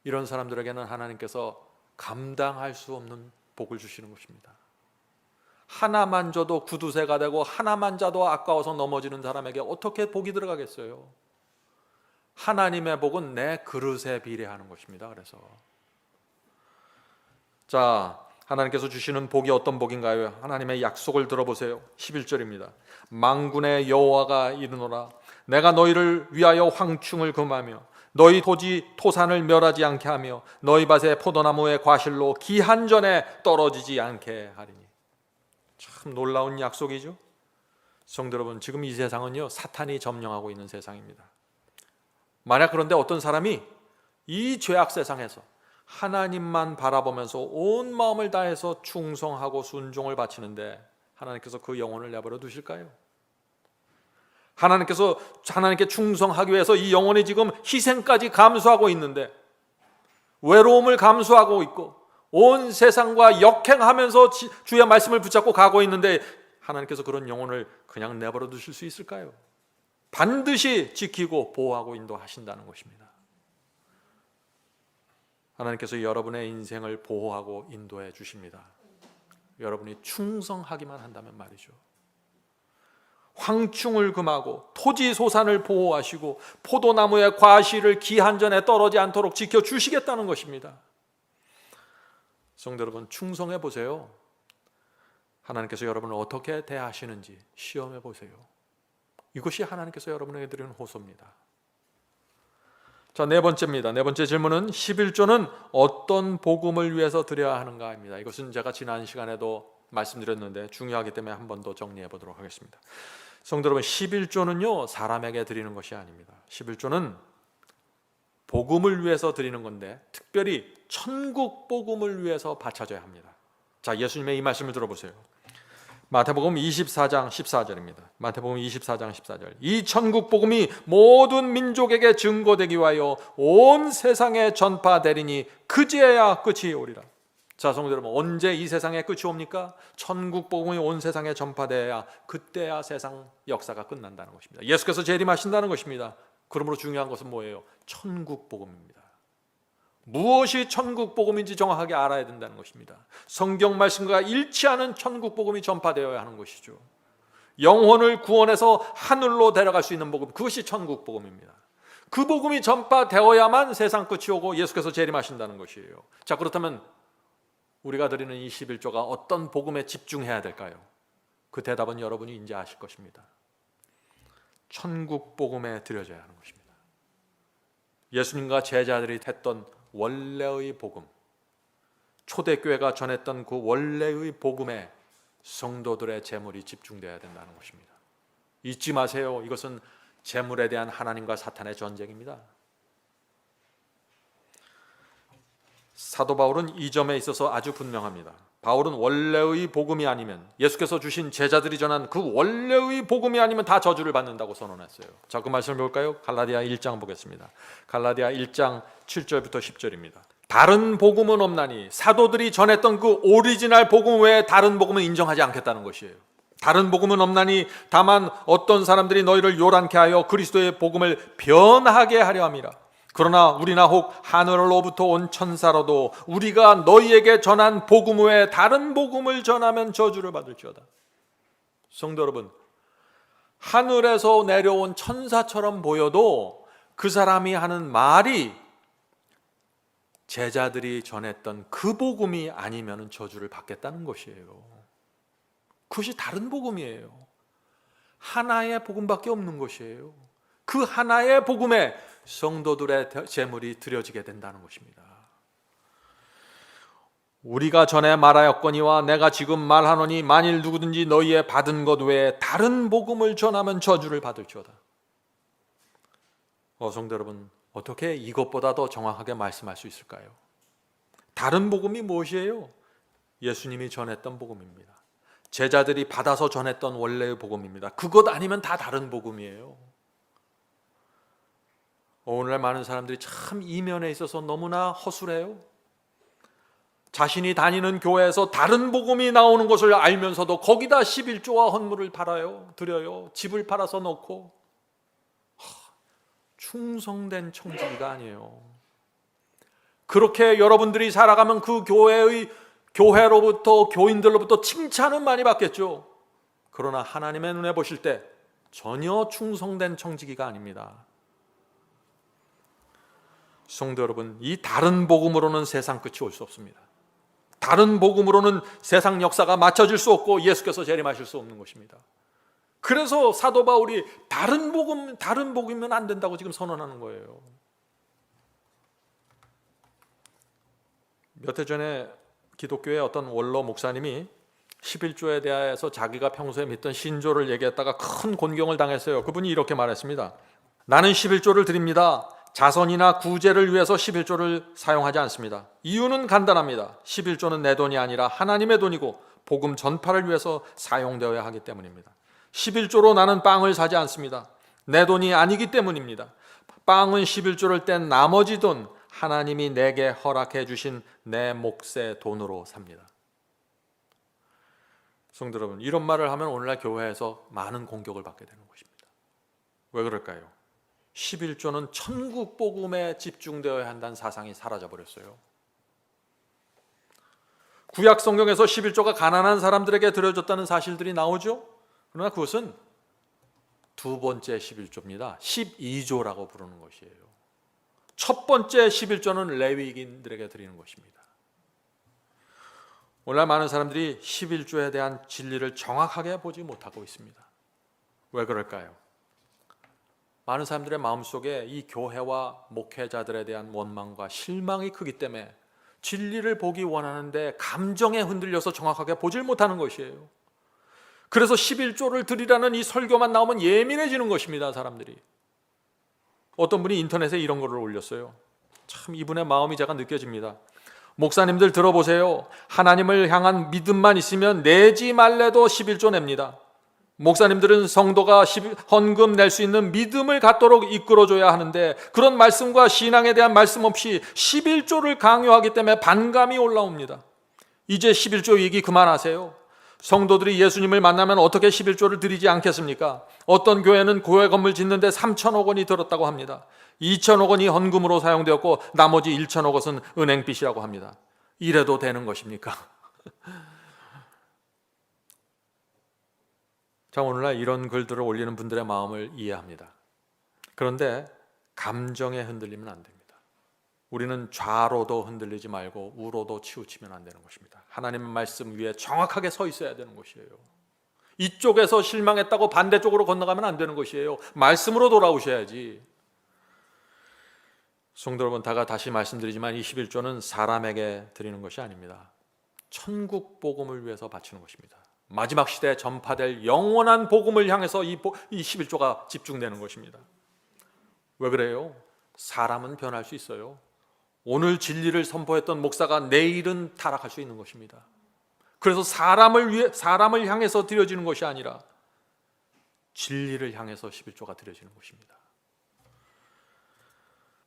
S1: 이런 사람들에게는 하나님께서 감당할 수 없는 복을 주시는 것입니다. 하나만 줘도 구두쇠가 되고 하나만 줘도 아까워서 넘어지는 사람에게 어떻게 복이 들어가겠어요? 하나님의 복은 내 그릇에 비례하는 것입니다. 그래서 자, 하나님께서 주시는 복이 어떤 복인가요? 하나님의 약속을 들어보세요. 11절입니다. 만군의 여호와가 이르노라, 내가 너희를 위하여 황충을 금하며 너희 토지 토산을 멸하지 않게 하며 너희 밭의 포도나무의 과실로 기한 전에 떨어지지 않게 하리니. 참 놀라운 약속이죠. 성도 여러분, 지금 이 세상은요, 사탄이 점령하고 있는 세상입니다. 만약 그런데 어떤 사람이 이 죄악 세상에서 하나님만 바라보면서 온 마음을 다해서 충성하고 순종을 바치는데 하나님께서 그 영혼을 내버려 두실까요? 하나님께서 하나님께 충성하기 위해서 이 영혼이 지금 희생까지 감수하고 있는데, 외로움을 감수하고 있고 온 세상과 역행하면서 주의 말씀을 붙잡고 가고 있는데 하나님께서 그런 영혼을 그냥 내버려 두실 수 있을까요? 반드시 지키고 보호하고 인도하신다는 것입니다. 하나님께서 여러분의 인생을 보호하고 인도해 주십니다. 여러분이 충성하기만 한다면 말이죠. 황충을 금하고 토지 소산을 보호하시고 포도나무의 과실을 기한 전에 떨어지지 않도록 지켜주시겠다는 것입니다. 성도 여러분, 충성해 보세요. 하나님께서 여러분을 어떻게 대하시는지 시험해 보세요. 이것이 하나님께서 여러분에게 드리는 호소입니다. 자, 네 번째입니다. 네 번째 질문은 11조는 어떤 복음을 위해서 드려야 하는가입니다. 이것은 제가 지난 시간에도 말씀드렸는데 중요하기 때문에 한 번 더 정리해 보도록 하겠습니다. 성도 여러분, 11조는요 사람에게 드리는 것이 아닙니다. 11조는 복음을 위해서 드리는 건데 특별히 천국 복음을 위해서 바쳐져야 합니다. 자, 예수님의 이 말씀을 들어보세요. 마태복음 24장 14절입니다. 마태복음 24장 14절. 이 천국 복음이 모든 민족에게 증거되기 위하여 온 세상에 전파되리니 그제야 끝이 오리라. 자, 성도 여러분, 언제 이 세상에 끝이 옵니까? 천국 복음이 온 세상에 전파돼야 그때야 세상 역사가 끝난다는 것입니다. 예수께서 재림하신다는 것입니다. 그러므로 중요한 것은 뭐예요? 천국 복음입니다. 무엇이 천국 복음인지 정확하게 알아야 된다는 것입니다. 성경 말씀과 일치하는 천국 복음이 전파되어야 하는 것이죠. 영혼을 구원해서 하늘로 데려갈 수 있는 복음, 그것이 천국 복음입니다. 그 복음이 전파되어야만 세상 끝이 오고 예수께서 재림하신다는 것이에요. 자, 그렇다면 우리가 드리는 이 11조가 어떤 복음에 집중해야 될까요? 그 대답은 여러분이 이제 아실 것입니다. 천국 복음에 드려져야 하는 것입니다. 예수님과 제자들이 했던 원래의 복음, 초대교회가 전했던 그 원래의 복음에 성도들의 재물이 집중되어야 된다는 것입니다. 잊지 마세요. 이것은 재물에 대한 하나님과 사탄의 전쟁입니다. 사도 바울은 이 점에 있어서 아주 분명합니다. 바울은 원래의 복음이 아니면, 예수께서 주신 제자들이 전한 그 원래의 복음이 아니면 다 저주를 받는다고 선언했어요. 자, 그 말씀을 볼까요? 갈라디아 1장 보겠습니다. 갈라디아 1장 7절부터 10절입니다. 다른 복음은 없나니, 사도들이 전했던 그 오리지널 복음 외에 다른 복음은 인정하지 않겠다는 것이에요. 다른 복음은 없나니 다만 어떤 사람들이 너희를 요란케 하여 그리스도의 복음을 변하게 하려 함이라. 그러나 우리나 혹 하늘로부터 온 천사로도 우리가 너희에게 전한 복음 외에 다른 복음을 전하면 저주를 받을지어다. 성도 여러분, 하늘에서 내려온 천사처럼 보여도 그 사람이 하는 말이 제자들이 전했던 그 복음이 아니면 저주를 받겠다는 것이에요. 그것이 다른 복음이에요. 하나의 복음밖에 없는 것이에요. 그 하나의 복음에 성도들의 재물이 드려지게 된다는 것입니다. 우리가 전에 말하였거니와 내가 지금 말하노니 만일 누구든지 너희의 받은 것 외에 다른 복음을 전하면 저주를 받을지어다. 성도 여러분, 어떻게 이것보다 더 정확하게 말씀할 수 있을까요? 다른 복음이 무엇이에요? 예수님이 전했던 복음입니다. 제자들이 받아서 전했던 원래의 복음입니다. 그것 아니면 다 다른 복음이에요. 오늘날 많은 사람들이 참 이면에 있어서 너무나 허술해요. 자신이 다니는 교회에서 다른 복음이 나오는 것을 알면서도 거기다 11조와 헌물을 드려요. 집을 팔아서 넣고. 충성된 청지기가 아니에요. 그렇게 여러분들이 살아가면 그 교회로부터, 교인들로부터 칭찬은 많이 받겠죠. 그러나 하나님의 눈에 보실 때 전혀 충성된 청지기가 아닙니다. 성도 여러분, 이 다른 복음으로는 세상 끝이 올 수 없습니다. 다른 복음으로는 세상 역사가 맞춰질 수 없고 예수께서 재림하실 수 없는 것입니다. 그래서 사도 바울이 다른 복음이면 안 된다고 지금 선언하는 거예요. 몇 해 전에 기독교의 어떤 원로 목사님이 11조에 대해서 자기가 평소에 믿던 신조를 얘기했다가 큰 곤경을 당했어요. 그분이 이렇게 말했습니다. 나는 11조를 드립니다. 자선이나 구제를 위해서 11조를 사용하지 않습니다. 이유는 간단합니다. 11조는 내 돈이 아니라 하나님의 돈이고 복음 전파를 위해서 사용되어야 하기 때문입니다. 11조로 나는 빵을 사지 않습니다. 내 돈이 아니기 때문입니다. 빵은 11조를 뗀 나머지 돈, 하나님이 내게 허락해 주신 내 몫의 돈으로 삽니다. 성도 여러분, 이런 말을 하면 오늘날 교회에서 많은 공격을 받게 되는 것입니다. 왜 그럴까요? 11조는 천국 복음에 집중되어야 한다는 사상이 사라져버렸어요. 구약 성경에서 11조가 가난한 사람들에게 드려졌다는 사실들이 나오죠. 그러나 그것은 두 번째 11조입니다. 12조라고 부르는 것이에요. 첫 번째 11조는 레위인들에게 드리는 것입니다. 오늘날 많은 사람들이 11조에 대한 진리를 정확하게 보지 못하고 있습니다. 왜 그럴까요? 많은 사람들의 마음속에 이 교회와 목회자들에 대한 원망과 실망이 크기 때문에 진리를 보기 원하는데 감정에 흔들려서 정확하게 보질 못하는 것이에요. 그래서 11조를 드리라는 이 설교만 나오면 예민해지는 것입니다. 사람들이. 어떤 분이 인터넷에 이런 거를 올렸어요. 참 이분의 마음이 제가 느껴집니다. 목사님들 들어보세요. 하나님을 향한 믿음만 있으면 내지 말래도 11조 냅니다. 목사님들은 성도가 헌금 낼 수 있는 믿음을 갖도록 이끌어줘야 하는데 그런 말씀과 신앙에 대한 말씀 없이 11조를 강요하기 때문에 반감이 올라옵니다. 이제 11조 얘기 그만하세요. 성도들이 예수님을 만나면 어떻게 11조를 드리지 않겠습니까? 어떤 교회는 교회 건물 짓는데 3천억 원이 들었다고 합니다. 2천억 원이 헌금으로 사용되었고 나머지 1천억 원은 은행빚이라고 합니다. 이래도 되는 것입니까? 자, 오늘날 이런 글들을 올리는 분들의 마음을 이해합니다. 그런데 감정에 흔들리면 안 됩니다. 우리는 좌로도 흔들리지 말고 우로도 치우치면 안 되는 것입니다. 하나님의 말씀 위에 정확하게 서 있어야 되는 것이에요. 이쪽에서 실망했다고 반대쪽으로 건너가면 안 되는 것이에요. 말씀으로 돌아오셔야지. 성도 여러분, 다시 말씀드리지만 이 11조는 사람에게 드리는 것이 아닙니다. 천국 복음을 위해서 바치는 것입니다. 마지막 시대에 전파될 영원한 복음을 향해서 이 11조가 집중되는 것입니다. 왜 그래요? 사람은 변할 수 있어요. 오늘 진리를 선포했던 목사가 내일은 타락할 수 있는 것입니다. 그래서 사람을 향해서 드려지는 것이 아니라 진리를 향해서 11조가 드려지는 것입니다.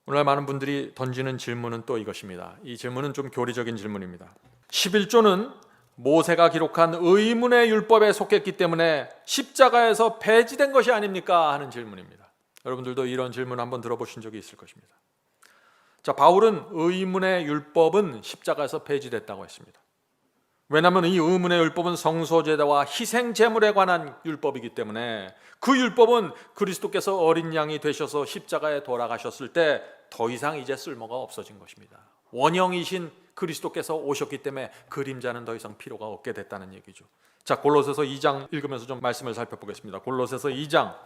S1: 오늘 많은 분들이 던지는 질문은 또 이것입니다. 이 질문은 좀 교리적인 질문입니다. 11조는 모세가 기록한 의문의 율법에 속했기 때문에 십자가에서 폐지된 것이 아닙니까? 하는 질문입니다. 여러분들도 이런 질문 한번 들어보신 적이 있을 것입니다. 자, 바울은 의문의 율법은 십자가에서 폐지됐다고 했습니다. 왜냐하면 이 의문의 율법은 성소제사와 희생제물에 관한 율법이기 때문에 그 율법은 그리스도께서 어린 양이 되셔서 십자가에 돌아가셨을 때 더 이상 이제 쓸모가 없어진 것입니다. 원형이신 그리스도께서 오셨기 때문에 그림자는 더 이상 필요가 없게 됐다는 얘기죠. 자, 골로새서 2장 읽으면서 좀 말씀을 살펴보겠습니다. 골로새서 2장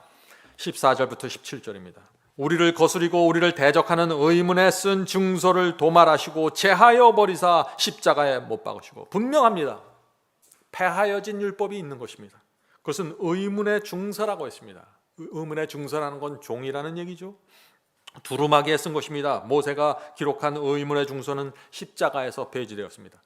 S1: 14절부터 17절입니다. 우리를 거스리고 우리를 대적하는 의문에 쓴 증서를 도말하시고 제하여 버리사 십자가에 못 박으시고. 분명합니다. 폐하여진 율법이 있는 것입니다. 그것은 의문의 증서라고 했습니다. 의문의 증서라는 건 종이라는 얘기죠. 두루마기에 쓴 것입니다. 모세가 기록한 의문의 증서는 십자가에서 폐지되었습니다.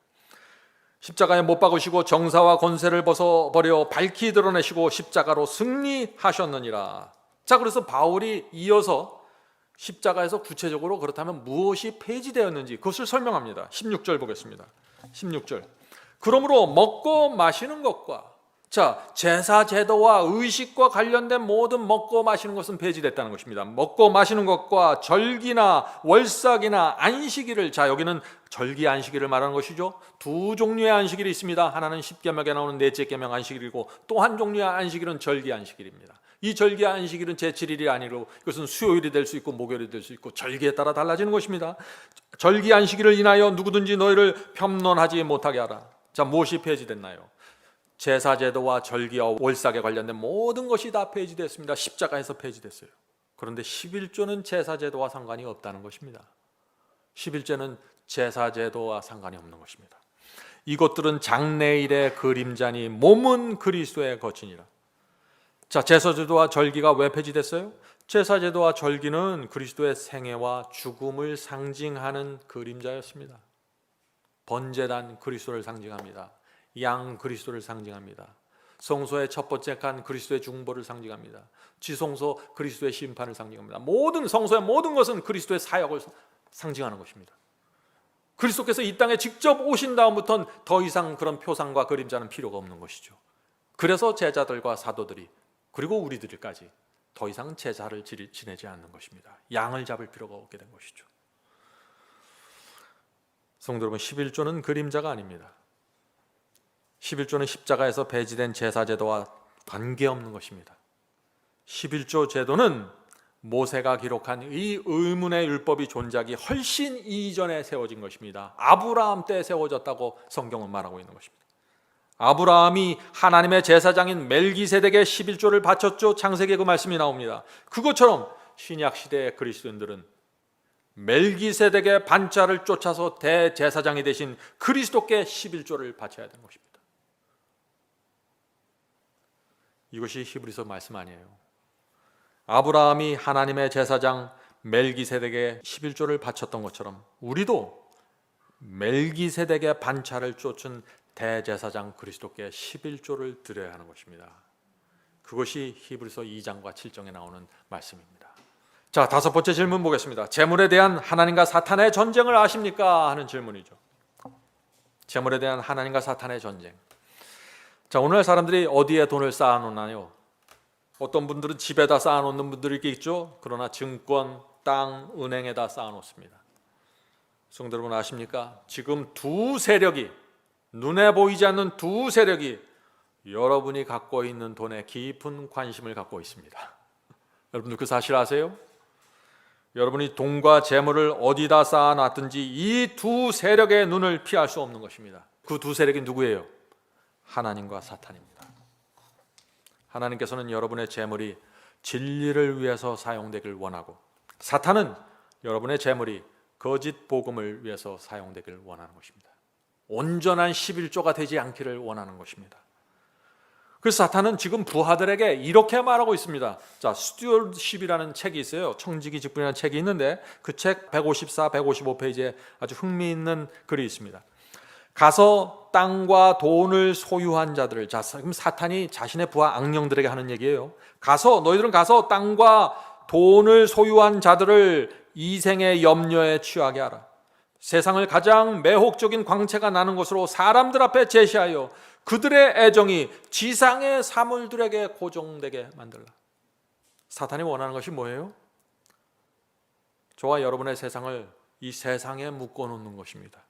S1: 십자가에 못 박으시고 정사와 권세를 벗어버려 밝히 드러내시고 십자가로 승리하셨느니라. 자, 그래서 바울이 이어서 십자가에서 구체적으로 그렇다면 무엇이 폐지되었는지 그것을 설명합니다. 16절 보겠습니다. 16절. 그러므로 먹고 마시는 것과, 자, 제사 제도와 의식과 관련된 모든 먹고 마시는 것은 폐지됐다는 것입니다. 먹고 마시는 것과 절기나 월삭이나 안식일을, 자, 여기는 절기 안식일을 말하는 것이죠. 두 종류의 안식일이 있습니다. 하나는 십계명에 나오는 넷째 계명 안식일이고 또 한 종류의 안식일은 절기 안식일입니다. 이 절기 안식일은 제7일이 아니고 이것은 수요일이 될 수 있고 목요일이 될 수 있고 절기에 따라 달라지는 것입니다. 절기 안식일을 인하여 누구든지 너희를 편론하지 못하게 하라. 자, 무엇이 폐지됐나요? 제사제도와 절기와 월삭에 관련된 모든 것이 다 폐지됐습니다. 십자가에서 폐지됐어요. 그런데 11조는 제사제도와 상관이 없다는 것입니다. 11조는 제사제도와 상관이 없는 것입니다. 이것들은 장래일의 그림자니 몸은 그리스도의 거친이라. 자, 제사제도와 절기가 왜 폐지됐어요? 제사제도와 절기는 그리스도의 생애와 죽음을 상징하는 그림자였습니다. 번제단 그리스도를 상징합니다. 양 그리스도를 상징합니다. 성소의 첫 번째 칸 그리스도의 중보를 상징합니다. 지성소 그리스도의 심판을 상징합니다. 모든 성소의 모든 것은 그리스도의 사역을 상징하는 것입니다. 그리스도께서 이 땅에 직접 오신 다음부터는 더 이상 그런 표상과 그림자는 필요가 없는 것이죠. 그래서 제자들과 사도들이 그리고 우리들까지 더 이상 제사를 지내지 않는 것입니다. 양을 잡을 필요가 없게 된 것이죠. 성도 여러분, 11조는 그림자가 아닙니다. 11조는 십자가에서 폐지된 제사제도와 관계없는 것입니다. 11조 제도는 모세가 기록한 이 의문의 율법이 존재하기 훨씬 이전에 세워진 것입니다. 아브라함 때 세워졌다고 성경은 말하고 있는 것입니다. 아브라함이 하나님의 제사장인 멜기세덱의 11조를 바쳤죠. 창세기에 그 말씀이 나옵니다. 그것처럼 신약 시대의 그리스도인들은 멜기세덱의 반차를 쫓아서 대제사장이 되신 그리스도께 11조를 바쳐야 되는 것입니다. 이것이 히브리서 말씀 아니에요. 아브라함이 하나님의 제사장 멜기세덱의 11조를 바쳤던 것처럼 우리도 멜기세덱의 반차를 쫓은 대제사장 그리스도께 11조를 드려야 하는 것입니다. 그것이 히브리서 2장과 7장에 나오는 말씀입니다. 자, 다섯 번째 질문 보겠습니다. 재물에 대한 하나님과 사탄의 전쟁을 아십니까? 하는 질문이죠. 재물에 대한 하나님과 사탄의 전쟁. 자, 오늘 사람들이 어디에 돈을 쌓아놓나요? 어떤 분들은 집에다 쌓아놓는 분들이 있죠. 그러나 증권, 땅, 은행에다 쌓아놓습니다. 성도 여러분 아십니까? 지금 두 세력이, 눈에 보이지 않는 두 세력이 여러분이 갖고 있는 돈에 깊은 관심을 갖고 있습니다. 여러분들 그 사실 아세요? 여러분이 돈과 재물을 어디다 쌓아놨든지 이 두 세력의 눈을 피할 수 없는 것입니다. 그 두 세력이 누구예요? 하나님과 사탄입니다. 하나님께서는 여러분의 재물이 진리를 위해서 사용되길 원하고, 사탄은 여러분의 재물이 거짓 복음을 위해서 사용되길 원하는 것입니다. 온전한 11조가 되지 않기를 원하는 것입니다. 그래서 사탄은 지금 부하들에게 이렇게 말하고 있습니다. 자, 스튜어드십이라는 책이 있어요. 청지기 직분이라는 책이 있는데 그 책 154, 155페이지에 아주 흥미있는 글이 있습니다. 가서 땅과 돈을 소유한 자들을, 자, 그럼 사탄이 자신의 부하 악령들에게 하는 얘기예요. 너희들은 가서 땅과 돈을 소유한 자들을 이생의 염려에 취하게 하라. 세상을 가장 매혹적인 광채가 나는 것으로 사람들 앞에 제시하여 그들의 애정이 지상의 사물들에게 고정되게 만들라. 사탄이 원하는 것이 뭐예요? 저와 여러분의 세상을 이 세상에 묶어놓는 것입니다.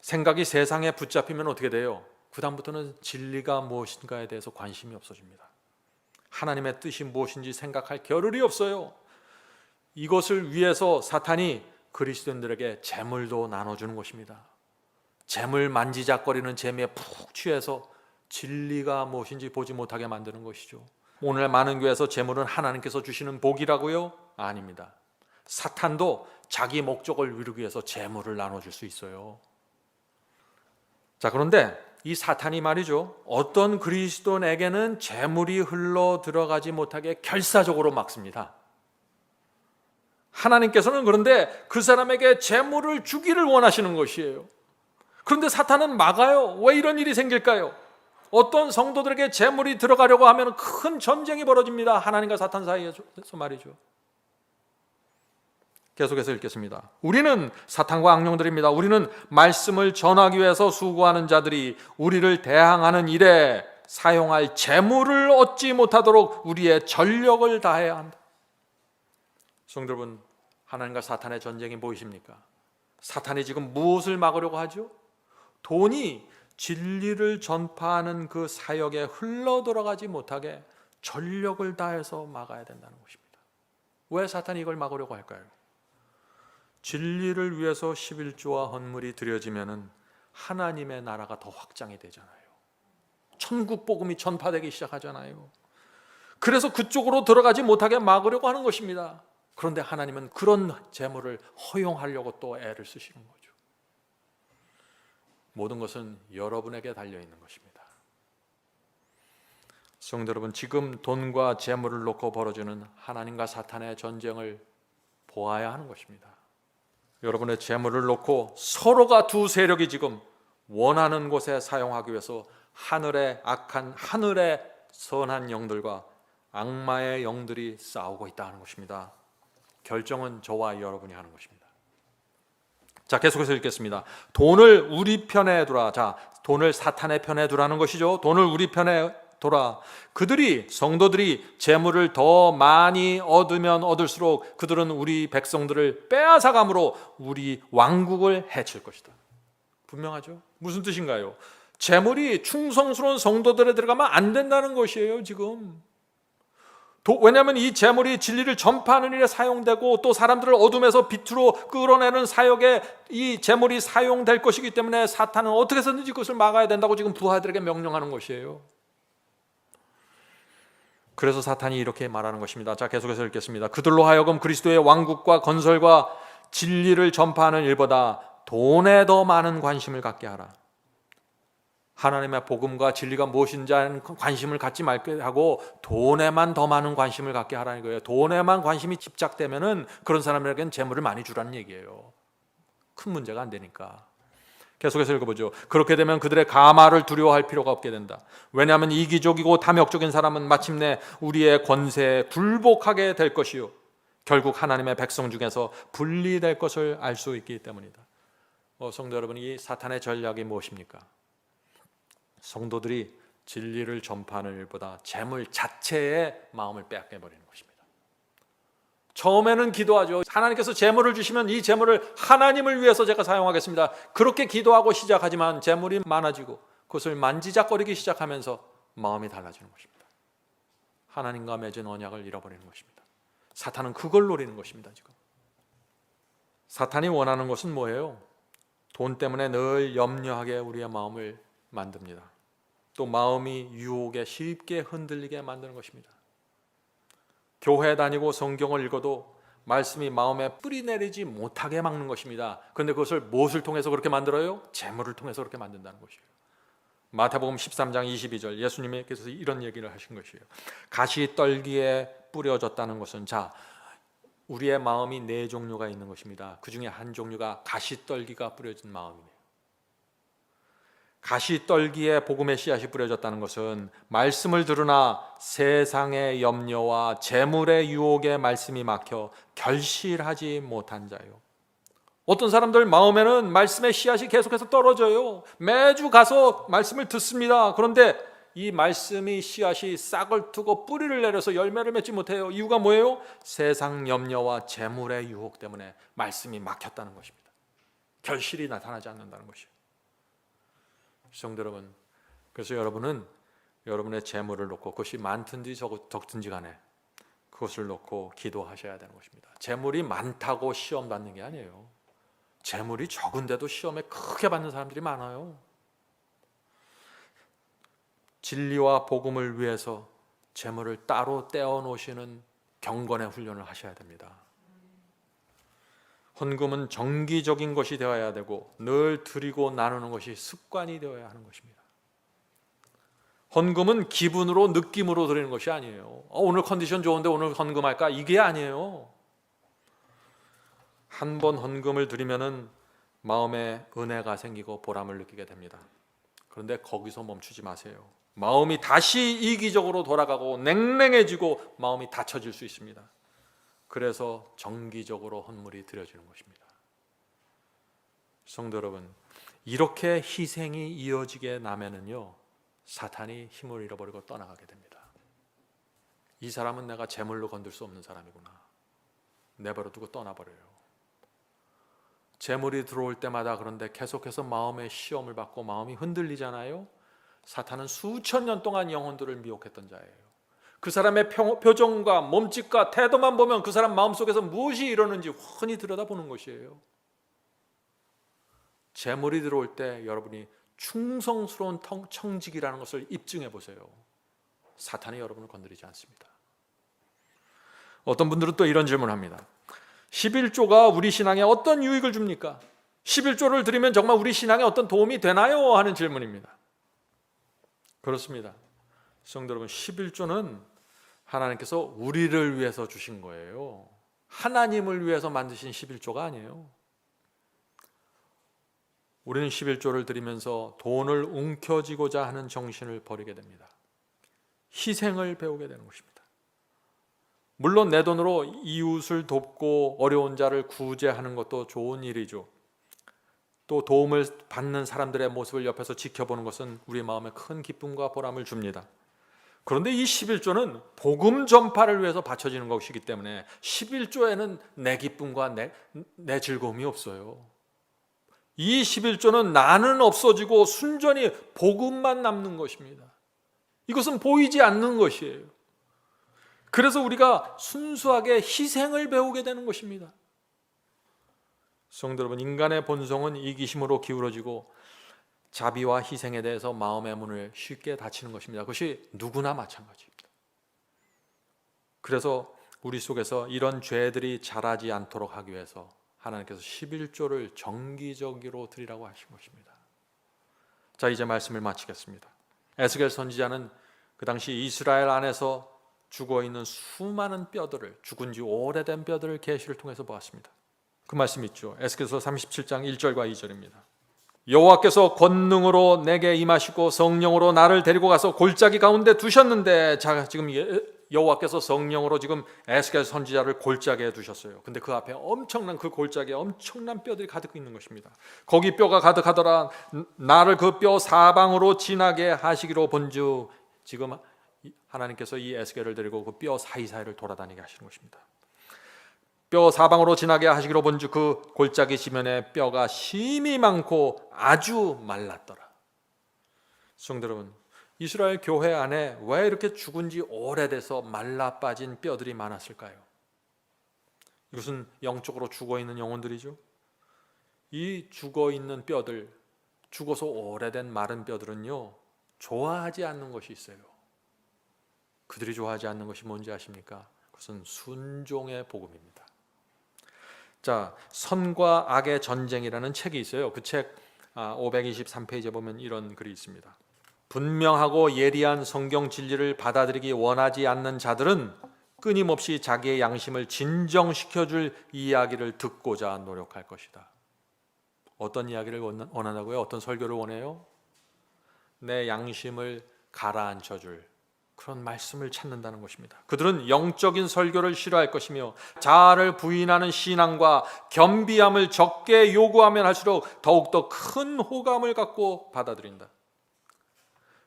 S1: 생각이 세상에 붙잡히면 어떻게 돼요? 그 다음부터는 진리가 무엇인가에 대해서 관심이 없어집니다. 하나님의 뜻이 무엇인지 생각할 겨를이 없어요. 이것을 위해서 사탄이 그리스도인들에게 재물도 나눠주는 것입니다. 재물 만지작거리는 재미에 푹 취해서 진리가 무엇인지 보지 못하게 만드는 것이죠. 오늘 많은 교회에서 재물은 하나님께서 주시는 복이라고요? 아닙니다. 사탄도 자기 목적을 이루기 위해서 재물을 나눠줄 수 있어요. 자, 그런데 이 사탄이 말이죠, 어떤 그리스도인에게는 재물이 흘러 들어가지 못하게 결사적으로 막습니다. 하나님께서는 그런데 그 사람에게 재물을 주기를 원하시는 것이에요. 그런데 사탄은 막아요. 왜 이런 일이 생길까요? 어떤 성도들에게 재물이 들어가려고 하면 큰 전쟁이 벌어집니다. 하나님과 사탄 사이에서 말이죠. 계속해서 읽겠습니다. 우리는 사탄과 악령들입니다. 우리는 말씀을 전하기 위해서 수고하는 자들이 우리를 대항하는 일에 사용할 재물을 얻지 못하도록 우리의 전력을 다해야 한다. 성도 여러분, 하나님과 사탄의 전쟁이 보이십니까? 사탄이 지금 무엇을 막으려고 하죠? 돈이 진리를 전파하는 그 사역에 흘러 들어가지 못하게 전력을 다해서 막아야 된다는 것입니다. 왜 사탄이 이걸 막으려고 할까요? 진리를 위해서 11조와 헌물이 드려지면은 하나님의 나라가 더 확장이 되잖아요. 천국 복음이 전파되기 시작하잖아요. 그래서 그쪽으로 들어가지 못하게 막으려고 하는 것입니다. 그런데 하나님은 그런 재물을 허용하려고 또 애를 쓰시는 거죠. 모든 것은 여러분에게 달려있는 것입니다. 성도 여러분, 지금 돈과 재물을 놓고 벌어지는 하나님과 사탄의 전쟁을 보아야 하는 것입니다. 여러분의 재물을 놓고 서로가 두 세력이 지금 원하는 곳에 사용하기 위해서 하늘의 선한 영들과 악마의 영들이 싸우고 있다는 것입니다. 결정은 저와 여러분이 하는 것입니다. 자, 계속해서 읽겠습니다. 돈을 우리 편에 두라. 자, 돈을 사탄의 편에 두라는 것이죠. 돈을 우리 편에 두라. 성도들이 재물을 더 많이 얻으면 얻을수록 그들은 우리 백성들을 빼앗아감으로 우리 왕국을 해칠 것이다. 분명하죠? 무슨 뜻인가요? 재물이 충성스러운 성도들에 들어가면 안 된다는 것이에요, 지금. 왜냐하면 이 재물이 진리를 전파하는 일에 사용되고 또 사람들을 어둠에서 빛으로 끌어내는 사역에 이 재물이 사용될 것이기 때문에 사탄은 어떻게 해서든지 그것을 막아야 된다고 지금 부하들에게 명령하는 것이에요. 그래서 사탄이 이렇게 말하는 것입니다. 자, 계속해서 읽겠습니다. 그들로 하여금 그리스도의 왕국과 건설과 진리를 전파하는 일보다 돈에 더 많은 관심을 갖게 하라. 하나님의 복음과 진리가 무엇인지 하는 관심을 갖지 말게 하고 돈에만 더 많은 관심을 갖게 하라는 거예요. 돈에만 관심이 집착되면은 그런 사람에게는 재물을 많이 주라는 얘기예요. 큰 문제가 안 되니까. 계속해서 읽어보죠. 그렇게 되면 그들의 가마를 두려워할 필요가 없게 된다. 왜냐하면 이기적이고 탐욕적인 사람은 마침내 우리의 권세에 굴복하게 될 것이요 결국 하나님의 백성 중에서 분리될 것을 알 수 있기 때문이다. 성도 여러분, 이 사탄의 전략이 무엇입니까? 성도들이 진리를 전파하는 일보다 재물 자체에 마음을 빼앗겨버리는 것입니다. 처음에는 기도하죠. 하나님께서 재물을 주시면 이 재물을 하나님을 위해서 제가 사용하겠습니다. 그렇게 기도하고 시작하지만 재물이 많아지고 그것을 만지작거리기 시작하면서 마음이 달라지는 것입니다. 하나님과 맺은 언약을 잃어버리는 것입니다. 사탄은 그걸 노리는 것입니다. 지금 사탄이 원하는 것은 뭐예요? 돈 때문에 늘 염려하게 우리의 마음을 만듭니다. 또 마음이 유혹에 쉽게 흔들리게 만드는 것입니다. 교회 다니고 성경을 읽어도 말씀이 마음에 뿌리 내리지 못하게 막는 것입니다. 그런데 그것을 무엇을 통해서 그렇게 만들어요? 재물을 통해서 그렇게 만든다는 것이에요. 마태복음 13장 22절 예수님께서 이런 얘기를 하신 것이에요. 가시떨기에 뿌려졌다는 것은, 자, 우리의 마음이 네 종류가 있는 것입니다. 그 중에 한 종류가 가시떨기가 뿌려진 마음이에요. 가시떨기에 복음의 씨앗이 뿌려졌다는 것은 말씀을 들으나 세상의 염려와 재물의 유혹에 말씀이 막혀 결실하지 못한 자요. 어떤 사람들 마음에는 말씀의 씨앗이 계속해서 떨어져요. 매주 가서 말씀을 듣습니다. 그런데 이 말씀이 씨앗이 싹을 트고 뿌리를 내려서 열매를 맺지 못해요. 이유가 뭐예요? 세상 염려와 재물의 유혹 때문에 말씀이 막혔다는 것입니다. 결실이 나타나지 않는다는 것이에요. 성도 여러분, 그래서 여러분은 여러분의 재물을 놓고, 그것이 많든지 적든지 간에 그것을 놓고 기도하셔야 되는 것입니다. 재물이 많다고 시험 받는 게 아니에요. 재물이 적은데도 시험에 크게 받는 사람들이 많아요. 진리와 복음을 위해서 재물을 따로 떼어 놓으시는 경건의 훈련을 하셔야 됩니다. 헌금은 정기적인 것이 되어야 되고 늘 드리고 나누는 것이 습관이 되어야 하는 것입니다. 헌금은 기분으로, 느낌으로 드리는 것이 아니에요. 오늘 컨디션 좋은데 오늘 헌금할까? 이게 아니에요. 한 번 헌금을 드리면은 마음에 은혜가 생기고 보람을 느끼게 됩니다. 그런데 거기서 멈추지 마세요. 마음이 다시 이기적으로 돌아가고 냉랭해지고 마음이 닫혀질 수 있습니다. 그래서 정기적으로 헌물이 드려지는 것입니다. 성도 여러분, 이렇게 희생이 이어지게 나면은요, 사탄이 힘을 잃어버리고 떠나가게 됩니다. 이 사람은 내가 재물로 건들 수 없는 사람이구나, 내버려두고 떠나버려요. 재물이 들어올 때마다 그런데 계속해서 마음의 시험을 받고 마음이 흔들리잖아요. 사탄은 수천 년 동안 영혼들을 미혹했던 자예요. 그 사람의 표정과 몸짓과 태도만 보면 그 사람 마음속에서 무엇이 이러는지 훤히 들여다보는 것이에요. 재물이 들어올 때 여러분이 충성스러운 청직이라는 것을 입증해 보세요. 사탄이 여러분을 건드리지 않습니다. 어떤 분들은 또 이런 질문을 합니다. 11조가 우리 신앙에 어떤 유익을 줍니까? 11조를 드리면 정말 우리 신앙에 어떤 도움이 되나요? 하는 질문입니다. 그렇습니다. 성도 여러분, 11조는 하나님께서 우리를 위해서 주신 거예요. 하나님을 위해서 만드신 11조가 아니에요. 우리는 11조를 드리면서 돈을 움켜쥐고자 하는 정신을 버리게 됩니다. 희생을 배우게 되는 것입니다. 물론 내 돈으로 이웃을 돕고 어려운 자를 구제하는 것도 좋은 일이죠. 또 도움을 받는 사람들의 모습을 옆에서 지켜보는 것은 우리 마음에 큰 기쁨과 보람을 줍니다. 그런데 이 11조는 복음 전파를 위해서 바쳐지는 것이기 때문에 11조에는 내 기쁨과 내 즐거움이 없어요. 이 11조는 나는 없어지고 순전히 복음만 남는 것입니다. 이것은 보이지 않는 것이에요. 그래서 우리가 순수하게 희생을 배우게 되는 것입니다. 성도 여러분, 인간의 본성은 이기심으로 기울어지고 자비와 희생에 대해서 마음의 문을 쉽게 닫히는 것입니다. 그것이 누구나 마찬가지입니다. 그래서 우리 속에서 이런 죄들이 자라지 않도록 하기 위해서 하나님께서 11조를 정기적으로 드리라고 하신 것입니다. 자, 이제 말씀을 마치겠습니다. 에스겔 선지자는 그 당시 이스라엘 안에서 죽어있는 수많은 뼈들을, 죽은 지 오래된 뼈들을 계시를 통해서 보았습니다. 그 말씀 있죠. 에스겔서 37장 1절과 2절입니다. 여호와께서 권능으로 내게 임하시고 성령으로 나를 데리고 가서 골짜기 가운데 두셨는데, 자, 지금 여호와께서 성령으로 지금 에스겔 선지자를 골짜기에 두셨어요. 근데 그 앞에 엄청난, 그 골짜기에 엄청난 뼈들이 가득 있는 것입니다. 거기 뼈가 가득하더라. 나를 그 뼈 사방으로 지나게 하시기로 본즉, 지금 하나님께서 이 에스겔을 데리고 그 뼈 사이사이를 돌아다니게 하시는 것입니다. 뼈 사방으로 지나게 하시기로 본즉 그 골짜기 지면에 뼈가 심이 많고 아주 말랐더라. 성도 여러분, 이스라엘 교회 안에 왜 이렇게 죽은 지 오래돼서 말라 빠진 뼈들이 많았을까요? 이것은 영적으로 죽어있는 영혼들이죠. 이 죽어있는 뼈들, 죽어서 오래된 마른 뼈들은요, 좋아하지 않는 것이 있어요. 그들이 좋아하지 않는 것이 뭔지 아십니까? 그것은 순종의 복음입니다. 자, 선과 악의 전쟁이라는 책이 있어요. 그 책 523페이지에 보면 이런 글이 있습니다. 분명하고 예리한 성경 진리를 받아들이기 원하지 않는 자들은 끊임없이 자기의 양심을 진정시켜줄 이야기를 듣고자 노력할 것이다. 어떤 이야기를 원한다고요? 어떤 설교를 원해요? 내 양심을 가라앉혀줄 그런 말씀을 찾는다는 것입니다. 그들은 영적인 설교를 싫어할 것이며 자아를 부인하는 신앙과 겸비함을 적게 요구하면 할수록 더욱더 큰 호감을 갖고 받아들인다.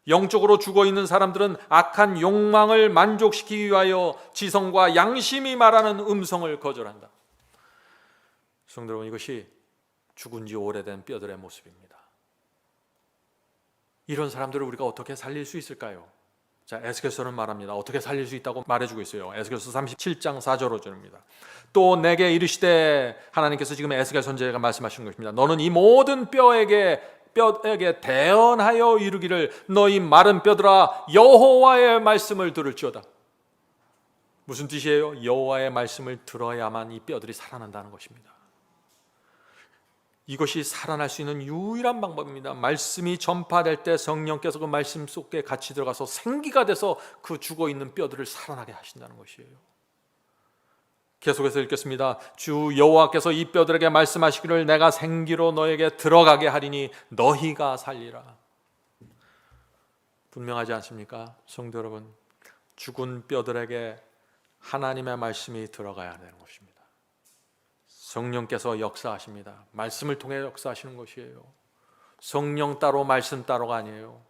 S1: 영적으로 죽어있는 사람들은 악한 욕망을 만족시키기 위하여 지성과 양심이 말하는 음성을 거절한다. 성도 여러분, 이것이 죽은 지 오래된 뼈들의 모습입니다. 이런 사람들을 우리가 어떻게 살릴 수 있을까요? 자, 에스겔서는 말합니다. 어떻게 살릴 수 있다고 말해주고 있어요. 에스겔서 37장 4절 5절입니다. 또 내게 이르시되, 하나님께서 지금 에스겔 선지자가 말씀하시는 것입니다. 너는 이 모든 뼈에게 대언하여 이르기를, 너희 마른 뼈들아 여호와의 말씀을 들을지어다. 무슨 뜻이에요? 여호와의 말씀을 들어야만 이 뼈들이 살아난다는 것입니다. 이것이 살아날 수 있는 유일한 방법입니다. 말씀이 전파될 때 성령께서 그 말씀 속에 같이 들어가서 생기가 돼서 그 죽어있는 뼈들을 살아나게 하신다는 것이에요. 계속해서 읽겠습니다. 주 여호와께서 이 뼈들에게 말씀하시기를, 내가 생기로 너에게 들어가게 하리니 너희가 살리라. 분명하지 않습니까? 성도 여러분, 죽은 뼈들에게 하나님의 말씀이 들어가야 되는 것입니다. 성령께서 역사하십니다. 말씀을 통해 역사하시는 것이에요. 성령 따로 말씀 따로가 아니에요.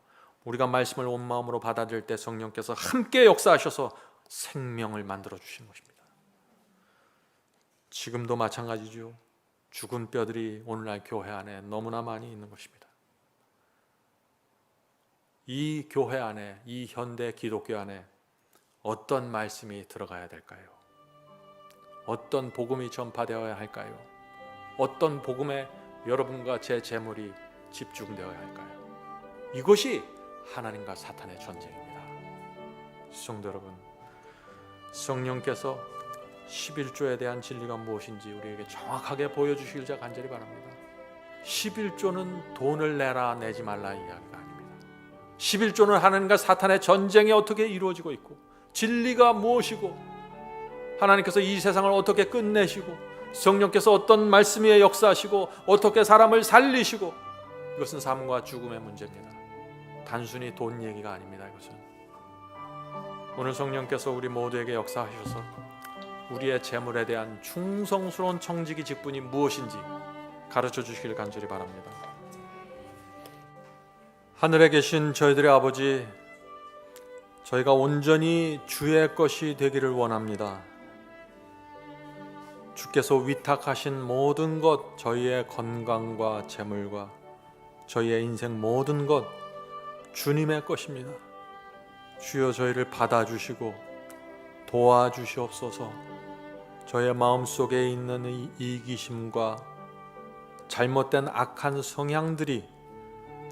S1: 우리가 말씀을 온 마음으로 받아들일 때 성령께서 함께 역사하셔서 생명을 만들어 주시는 것입니다. 지금도 마찬가지죠. 죽은 뼈들이 오늘날 교회 안에 너무나 많이 있는 것입니다. 이 교회 안에, 이 현대 기독교 안에 어떤 말씀이 들어가야 될까요? 어떤 복음이 전파되어야 할까요? 어떤 복음에 여러분과 제 재물이 집중되어야 할까요? 이것이 하나님과 사탄의 전쟁입니다. 성도 여러분, 성령께서 11조에 대한 진리가 무엇인지 우리에게 정확하게 보여주시길 제가 간절히 바랍니다. 11조는 돈을 내라 내지 말라 이야기가 아닙니다. 11조는 하나님과 사탄의 전쟁이 어떻게 이루어지고 있고, 진리가 무엇이고, 하나님께서 이 세상을 어떻게 끝내시고, 성령께서 어떤 말씀 위에 역사하시고, 어떻게 사람을 살리시고, 이것은 삶과 죽음의 문제입니다. 단순히 돈 얘기가 아닙니다. 이것은 오늘 성령께서 우리 모두에게 역사하셔서 우리의 재물에 대한 충성스러운 청지기 직분이 무엇인지 가르쳐 주시길 간절히 바랍니다. 하늘에 계신 저희들의 아버지, 저희가 온전히 주의 것이 되기를 원합니다. 주께서 위탁하신 모든 것, 저희의 건강과 재물과 저희의 인생 모든 것 주님의 것입니다. 주여, 저희를 받아주시고 도와주시옵소서. 저의 마음속에 있는 이 이기심과 잘못된 악한 성향들이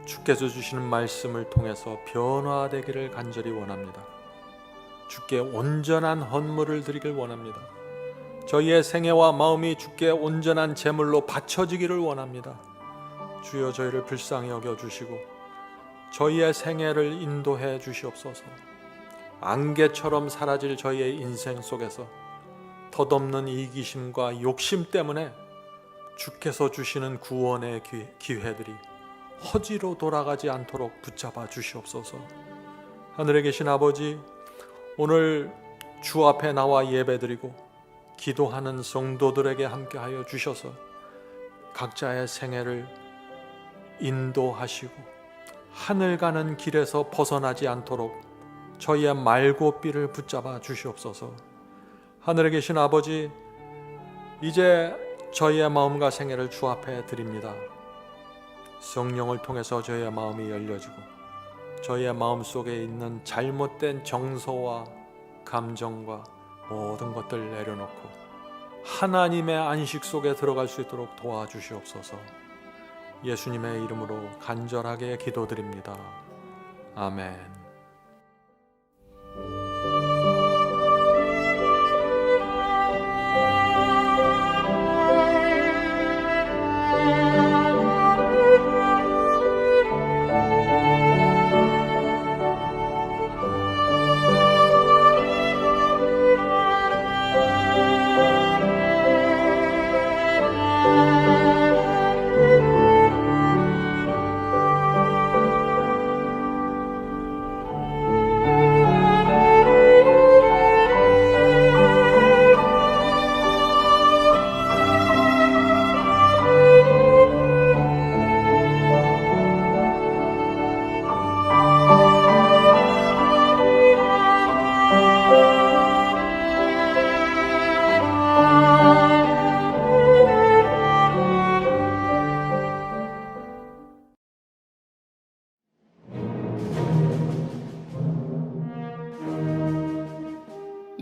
S1: 주께서 주시는 말씀을 통해서 변화되기를 간절히 원합니다. 주께 온전한 헌물을 드리길 원합니다. 저희의 생애와 마음이 주께 온전한 제물로 바쳐지기를 원합니다. 주여, 저희를 불쌍히 여겨주시고 저희의 생애를 인도해 주시옵소서. 안개처럼 사라질 저희의 인생 속에서 덧없는 이기심과 욕심 때문에 주께서 주시는 구원의 기회들이 허지로 돌아가지 않도록 붙잡아 주시옵소서. 하늘에 계신 아버지, 오늘 주 앞에 나와 예배드리고 기도하는 성도들에게 함께하여 주셔서 각자의 생애를 인도하시고 하늘 가는 길에서 벗어나지 않도록 저희의 말고삐를 붙잡아 주시옵소서. 하늘에 계신 아버지, 이제 저희의 마음과 생애를 주 앞에 드립니다. 성령을 통해서 저희의 마음이 열려지고 저희의 마음속에 있는 잘못된 정서와 감정과 모든 것들을 내려놓고 하나님의 안식 속에 들어갈 수 있도록 도와주시옵소서. 예수님의 이름으로 간절하게 기도드립니다. 아멘.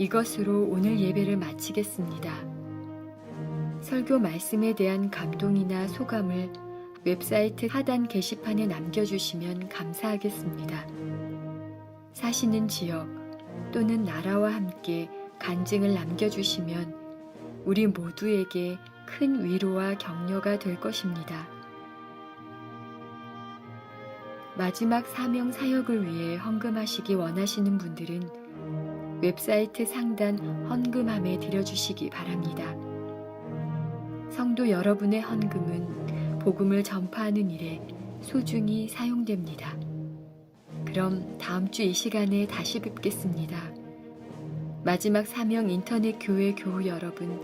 S4: 이것으로 오늘 예배를 마치겠습니다. 설교 말씀에 대한 감동이나 소감을 웹사이트 하단 게시판에 남겨주시면 감사하겠습니다. 사시는 지역 또는 나라와 함께 간증을 남겨주시면 우리 모두에게 큰 위로와 격려가 될 것입니다. 마지막 사명 사역을 위해 헌금하시기 원하시는 분들은 웹사이트 상단 헌금함에 드려주시기 바랍니다. 성도 여러분의 헌금은 복음을 전파하는 일에 소중히 사용됩니다. 그럼 다음 주 이 시간에 다시 뵙겠습니다. 마지막 사명 인터넷 교회 교우 여러분,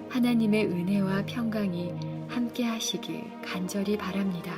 S4: 하나님의 은혜와 평강이 함께 하시길 간절히 바랍니다.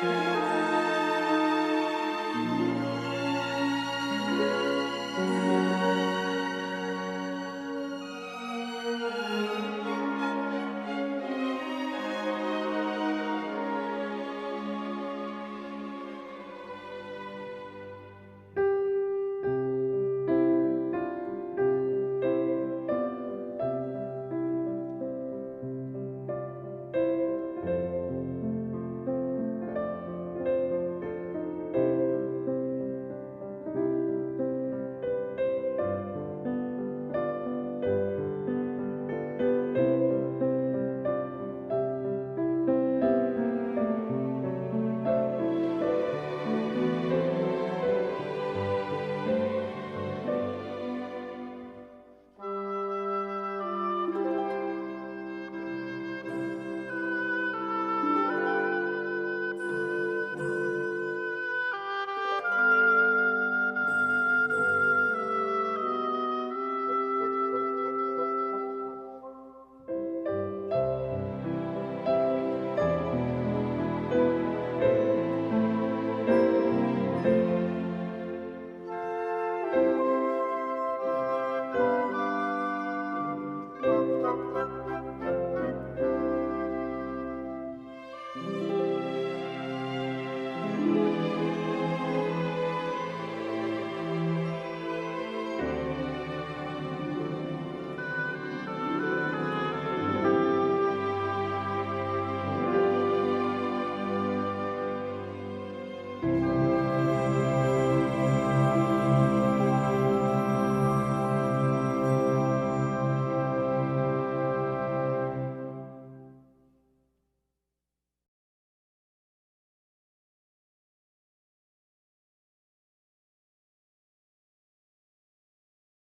S4: 주십시오.